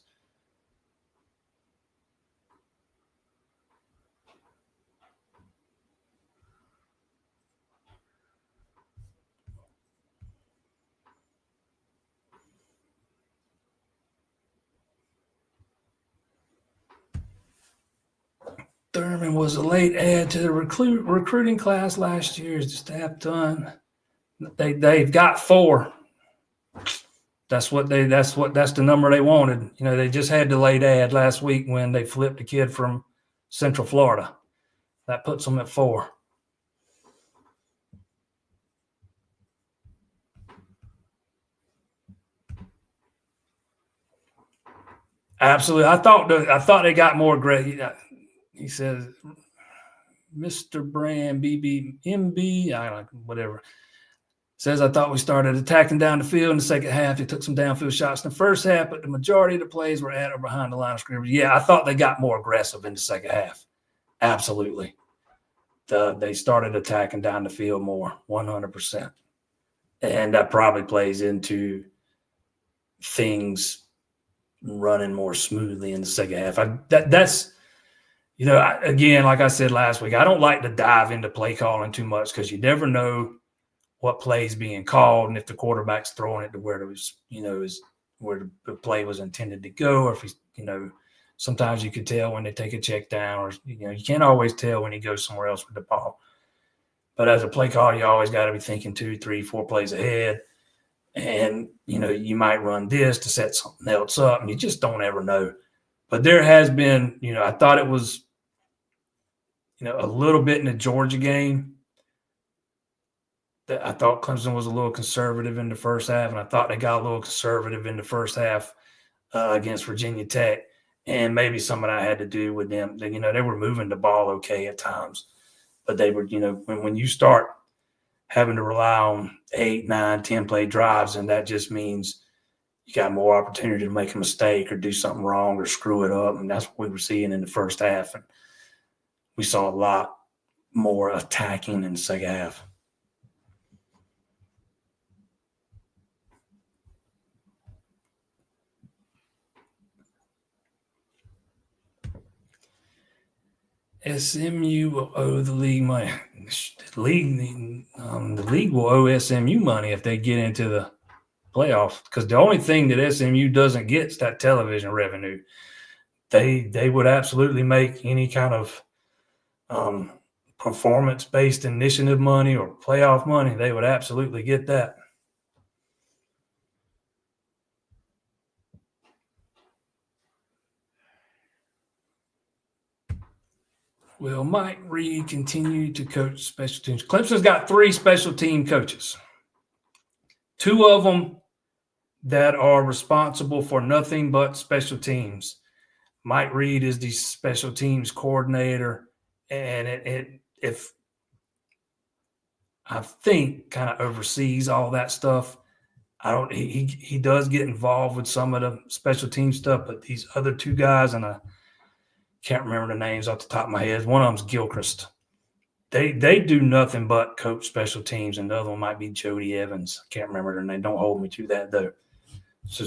Thurman was a late add to the recruiting class last year. Is the staff done? They've got 4. That's the number they wanted. They just had the late ad last week when they flipped a kid from Central Florida. That puts them at 4. Absolutely. I thought they got more great. He says, Mr. Brand, BB, MB, I don't know, whatever. Says, I thought we started attacking down the field in the second half. They took some downfield shots in the first half, but the majority of the plays were at or behind the line of scrimmage. Yeah, I thought they got more aggressive in the second half. Absolutely. They started attacking down the field more, 100%. And that probably plays into things running more smoothly in the second half. That's again, like I said last week, I don't like to dive into play calling too much because you never know what play's being called and if the quarterback's throwing it to where it was, is where the play was intended to go, or if he's, sometimes you can tell when they take a check down, or you can't always tell when he goes somewhere else with the ball. But as a play caller, you always got to be thinking 2, 3, 4 plays ahead. And, you might run this to set something else up, and you just don't ever know. But there has been, I thought it was, a little bit in the Georgia game. I thought Clemson was a little conservative in the first half, and I thought they got a little conservative in the first half against Virginia Tech. And maybe some of that had to do with them. They were moving the ball okay at times. But they were, when you start having to rely on 8, 9, 10-play drives, and that just means you got more opportunity to make a mistake or do something wrong or screw it up. And that's what we were seeing in the first half. And we saw a lot more attacking in the second half. SMU will owe the league money. The league will owe SMU money if they get into the playoff, because the only thing that SMU doesn't get is that television revenue. They would absolutely make any kind of performance-based initiative money or playoff money. They would absolutely get that. Will Mike Reed continue to coach special teams? Clemson's got 3 special team coaches. 2 of them that are responsible for nothing but special teams. Mike Reed is the special teams coordinator, and if I think kind of oversees all that stuff. He does get involved with some of the special team stuff, but these other 2 guys, and I can't remember the names off the top of my head. One of them's Gilchrist. They do nothing but coach special teams, and the other one might be Jody Evans. I can't remember their name. Don't hold me to that though. So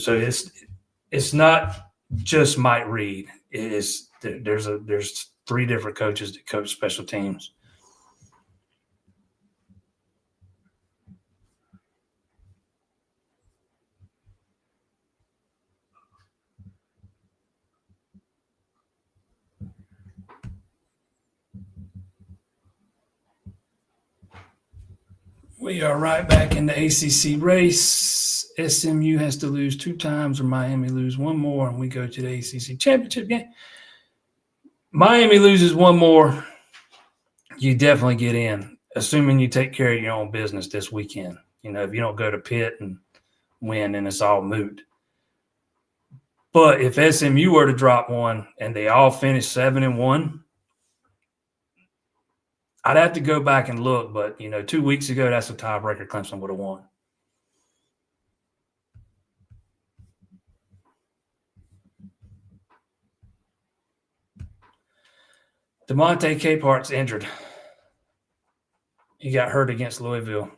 it's not just Mike Reed. There's 3 different coaches that coach special teams. We are right back in the ACC race. SMU has to lose 2 times or Miami lose 1 more, and we go to the ACC championship game. Miami loses 1 more, you definitely get in, assuming you take care of your own business this weekend. If you don't go to Pitt and win, then it's all moot. But if SMU were to drop 1 and they all finish 7-1, I'd have to go back and look. But 2 weeks ago, that's a tiebreaker Clemson would have won. DeMonte Capehart's injured. He got hurt against Louisville.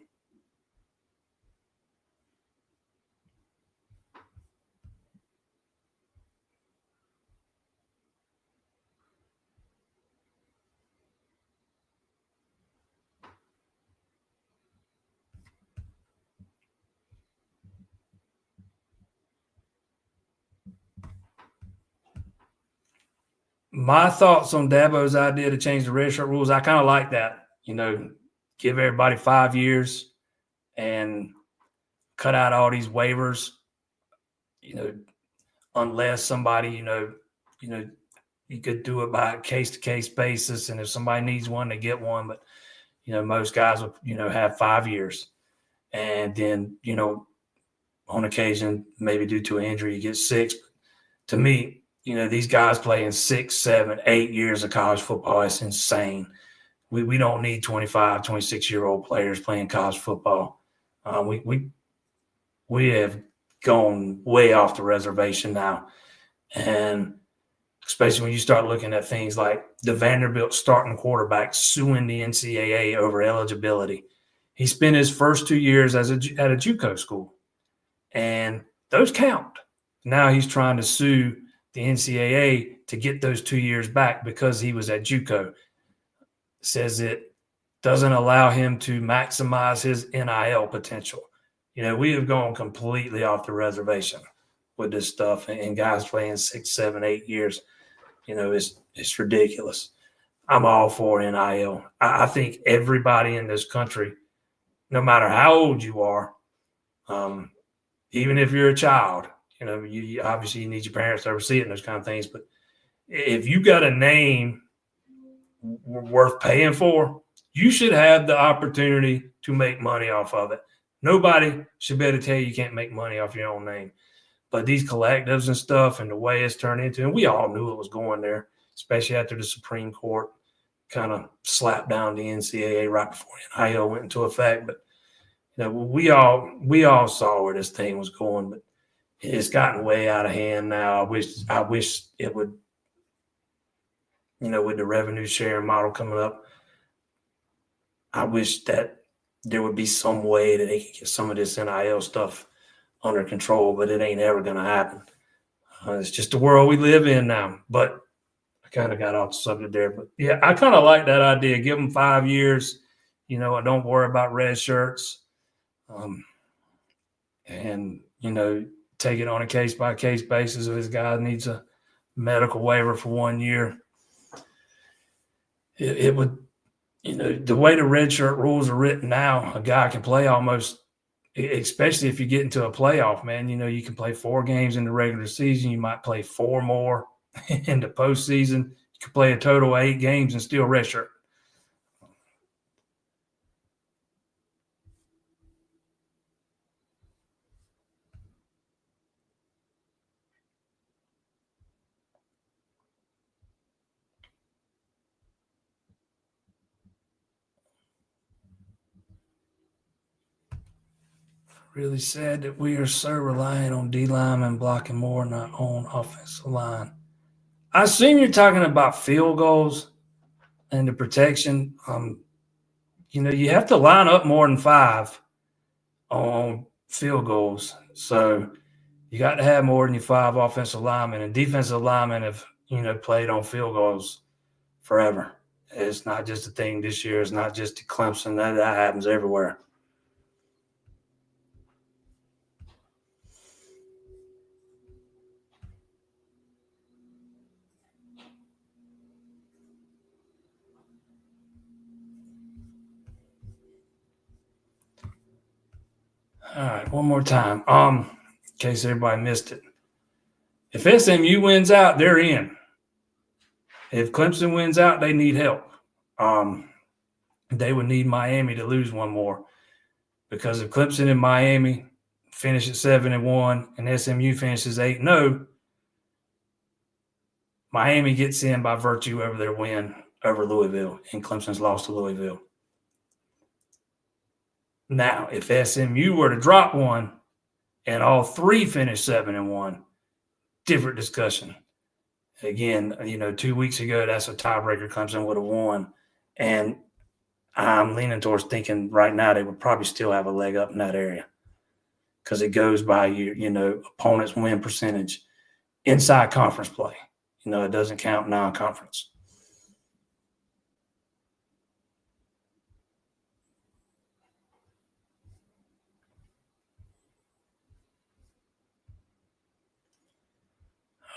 My thoughts on Dabo's idea to change the redshirt rules, I kind of like that. Give everybody 5 years and cut out all these waivers. Unless somebody, you could do it by case-to-case basis, and if somebody needs one, they get one. But most guys will, have 5 years, and then on occasion, maybe due to an injury, you get 6. But to me, these guys playing 6, 7, 8 years of college football, it's insane. We don't need 25, 26-year-old players playing college football. We have gone way off the reservation now. And especially when you start looking at things like the Vanderbilt starting quarterback suing the NCAA over eligibility. He spent his first 2 years at a JUCO school, and those count. Now he's trying to sue the NCAA to get those 2 years back because he was at JUCO. Says it doesn't allow him to maximize his NIL potential. We have gone completely off the reservation with this stuff, and guys playing 6, 7, 8 years. It's ridiculous. I'm all for NIL. I think everybody in this country, no matter how old you are, even if you're a child, you obviously you need your parents to oversee it and those kind of things. But if you got a name worth paying for, you should have the opportunity to make money off of it. Nobody should be able to tell you can't make money off your own name. But these collectives and stuff and the way it's turned into, and we all knew it was going there, especially after the Supreme Court kind of slapped down the NCAA right before NIL went into effect. But we all saw where this thing was going, but it's gotten way out of hand now. I wish it would, with the revenue sharing model coming up, I wish that there would be some way that they could get some of this NIL stuff under control, but it ain't ever going to happen. It's just the world we live in now. But I kind of got off the subject there. But, yeah, I kind of like that idea. Give them 5 years. I don't worry about red shirts. And, take it on a case-by-case basis. If this guy needs a medical waiver for 1 year, it would – the way the red shirt rules are written now, a guy can play almost – especially if you get into a playoff, man. You can play 4 games in the regular season. You might play 4 more in the postseason. You could play a total of 8 games and still redshirt. Really sad that we are so reliant on D linemen blocking more than our own offensive line. I assume you're talking about field goals and the protection. You have to line up more than 5 on field goals. So you got to have more than your 5 offensive linemen, and defensive linemen have, played on field goals forever. It's not just a thing this year. It's not just at Clemson. That happens everywhere. All right, one more time. In case everybody missed it. If SMU wins out, they're in. If Clemson wins out, they need help. They would need Miami to lose one more, because if Clemson and Miami finish at 7-1 and SMU finishes 8-0, Miami gets in by virtue of their win over Louisville, and Clemson's lost to Louisville. Now, if SMU were to drop one and all three finish 7-1, different discussion. Again, 2 weeks ago, that's a tiebreaker. Clemson would have won. And I'm leaning towards thinking right now they would probably still have a leg up in that area, because it goes by your opponent's win percentage inside conference play. It doesn't count non-conference.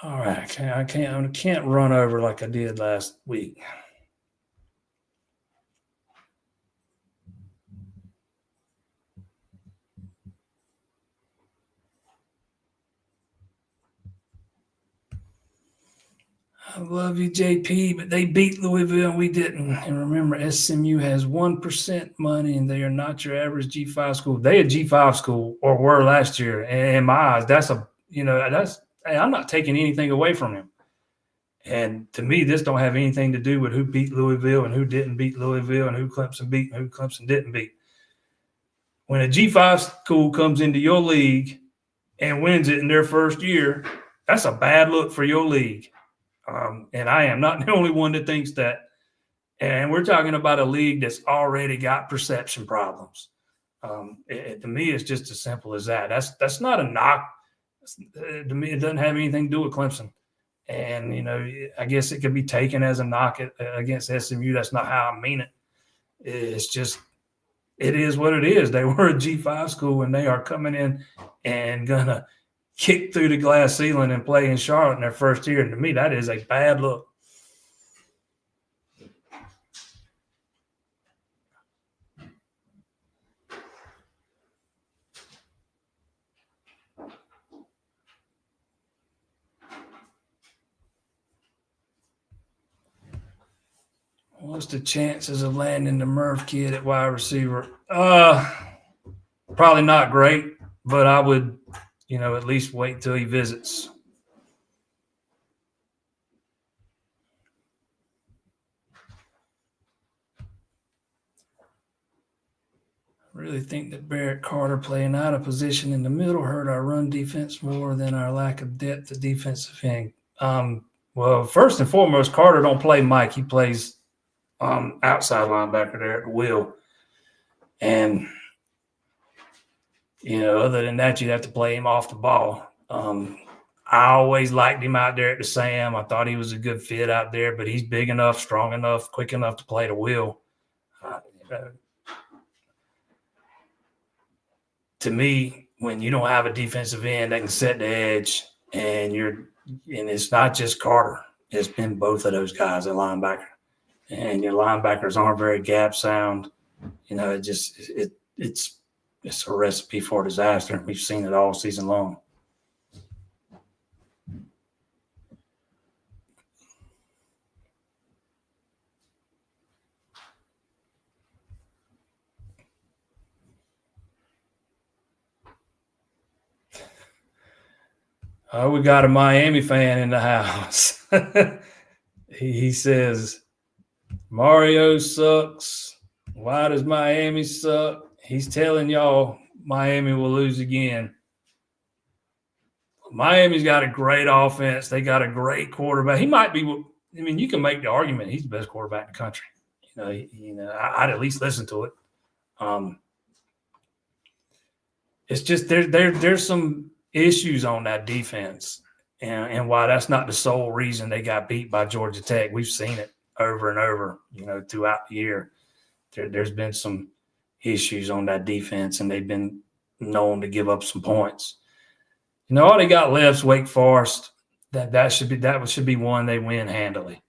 All right, I can't run over like I did last week. I love you, JP, but they beat Louisville and we didn't. And remember, SMU has 1% money, and they are not your average G5 school. They a G5 school, or were last year. And in my eyes, I'm not taking anything away from him. And to me, this don't have anything to do with who beat Louisville and who didn't beat Louisville and who Clemson beat and who Clemson didn't beat. When a G5 school comes into your league and wins it in their first year, that's a bad look for your league. And I am not the only one that thinks that. And we're talking about a league that's already got perception problems. To me, it's just as simple as that. That's not a knock. To me, it doesn't have anything to do with Clemson. And, I guess it could be taken as a knock against SMU. That's not how I mean it. It's just, it is what it is. They were a G5 school, and they are coming in and going to kick through the glass ceiling and play in Charlotte in their first year. And to me, that is a bad look. What's the chances of landing the Murph kid at wide receiver? Probably not great, but I would, at least wait till he visits. I really think that Barrett Carter playing out of position in the middle hurt our run defense more than our lack of depth at defensive end. Well, first and foremost, Carter don't play Mike. He plays outside linebacker there at the wheel. And, other than that, you'd have to play him off the ball. I always liked him out there at the Sam. I thought he was a good fit out there, but he's big enough, strong enough, quick enough to play the wheel. To me, when you don't have a defensive end that can set the edge, and it's not just Carter, it's been both of those guys at linebacker, and your linebackers aren't very gap sound. It's a recipe for disaster. We've seen it all season long. We got a Miami fan in the house. He says, Mario sucks. Why does Miami suck? He's telling y'all Miami will lose again. Miami's got a great offense. They got a great quarterback. He might be, you can make the argument he's the best quarterback in the country. I'd at least listen to it. It's just there's some issues on that defense, and why that's not the sole reason they got beat by Georgia Tech. We've seen it over and over, throughout the year. There's been some issues on that defense, and they've been known to give up some points. All they got left's Wake Forest. That should be one they win handily.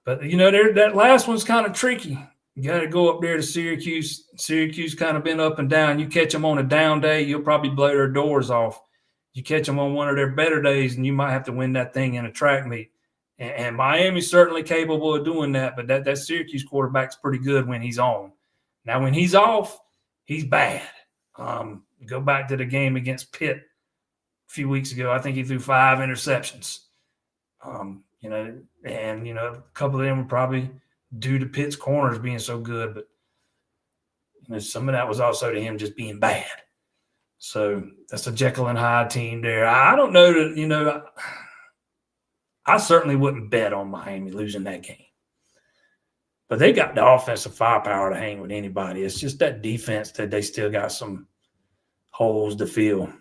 But that last one's kind of tricky. You got to go up there to Syracuse. Syracuse kind of been up and down. You catch them on a down day, you'll probably blow their doors off. You catch them on one of their better days, and you might have to win that thing in a track meet. And Miami's certainly capable of doing that, but that Syracuse quarterback's pretty good when he's on. Now, when he's off, he's bad. Go back to the game against Pitt a few weeks ago. I think he threw 5 interceptions. A couple of them were probably due to Pitt's corners being so good, but some of that was also to him just being bad. So that's a Jekyll and Hyde team there. I don't know that, I certainly wouldn't bet on Miami losing that game. But they got the offensive firepower to hang with anybody. It's just that defense that they still got some holes to fill.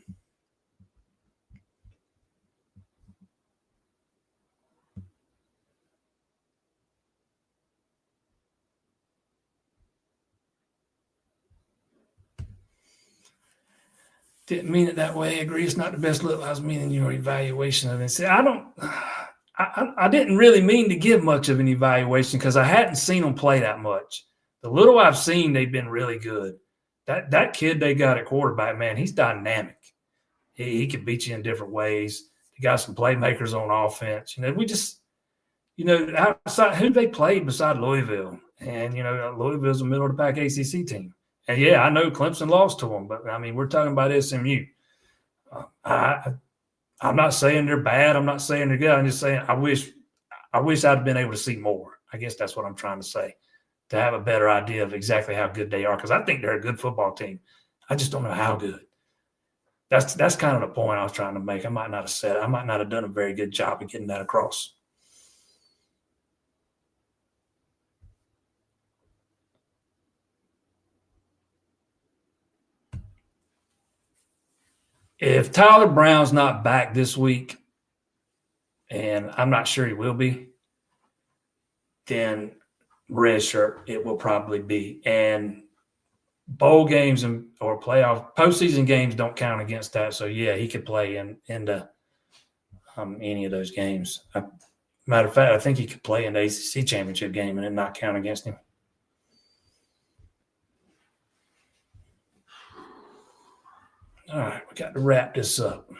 Didn't mean it that way. I agree. It's not the best look. I was meaning your evaluation of it. See, I didn't really mean to give much of an evaluation because I hadn't seen them play that much. The little I've seen, they've been really good. That kid they got at quarterback, man, he's dynamic. He can beat you in different ways. They got some playmakers on offense. We just, outside who they played beside Louisville. And, Louisville's a middle of the pack ACC team. And, yeah, I know Clemson lost to them, but, we're talking about SMU. I'm not saying they're bad. I'm not saying they're good. I'm just saying I wish I'd have been able to see more. I guess that's what I'm trying to say, to have a better idea of exactly how good they are, because I think they're a good football team. I just don't know how good. That's kind of the point I was trying to make. I might not have done a very good job of getting that across. If Tyler Brown's not back this week, and I'm not sure he will be, then red shirt it will probably be. And bowl games or playoff postseason games don't count against that. So, yeah, he could play in any of those games. Matter of fact, I think he could play in the ACC championship game and it not count against him. All right, we got to wrap this up.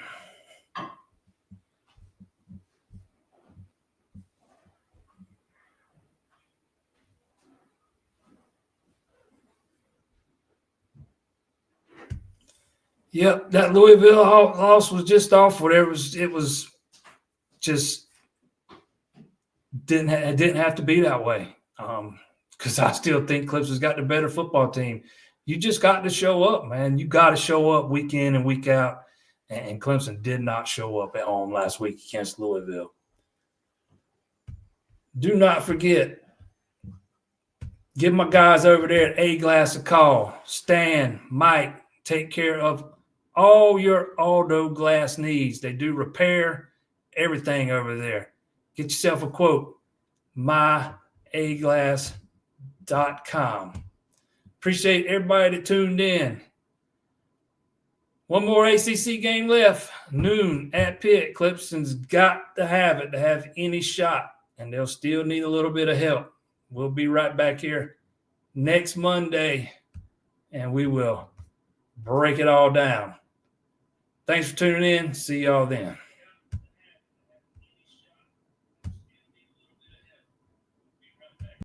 Yep, that Louisville loss was just off. Whatever it was just didn't have to be that way. Because I still think Clemson's got the better football team. You just got to show up, man. You got to show up week in and week out. And Clemson did not show up at home last week against Louisville. Do not forget, give my guys over there at A-Glass a call. Stan, Mike, take care of all your Aldo glass needs. They do repair everything over there. Get yourself a quote, myaglass.com. Appreciate everybody that tuned in. One more ACC game left, noon at Pitt. Clemson's got to have it to have any shot, and they'll still need a little bit of help. We'll be right back here next Monday, and we will break it all down. Thanks for tuning in. See y'all then.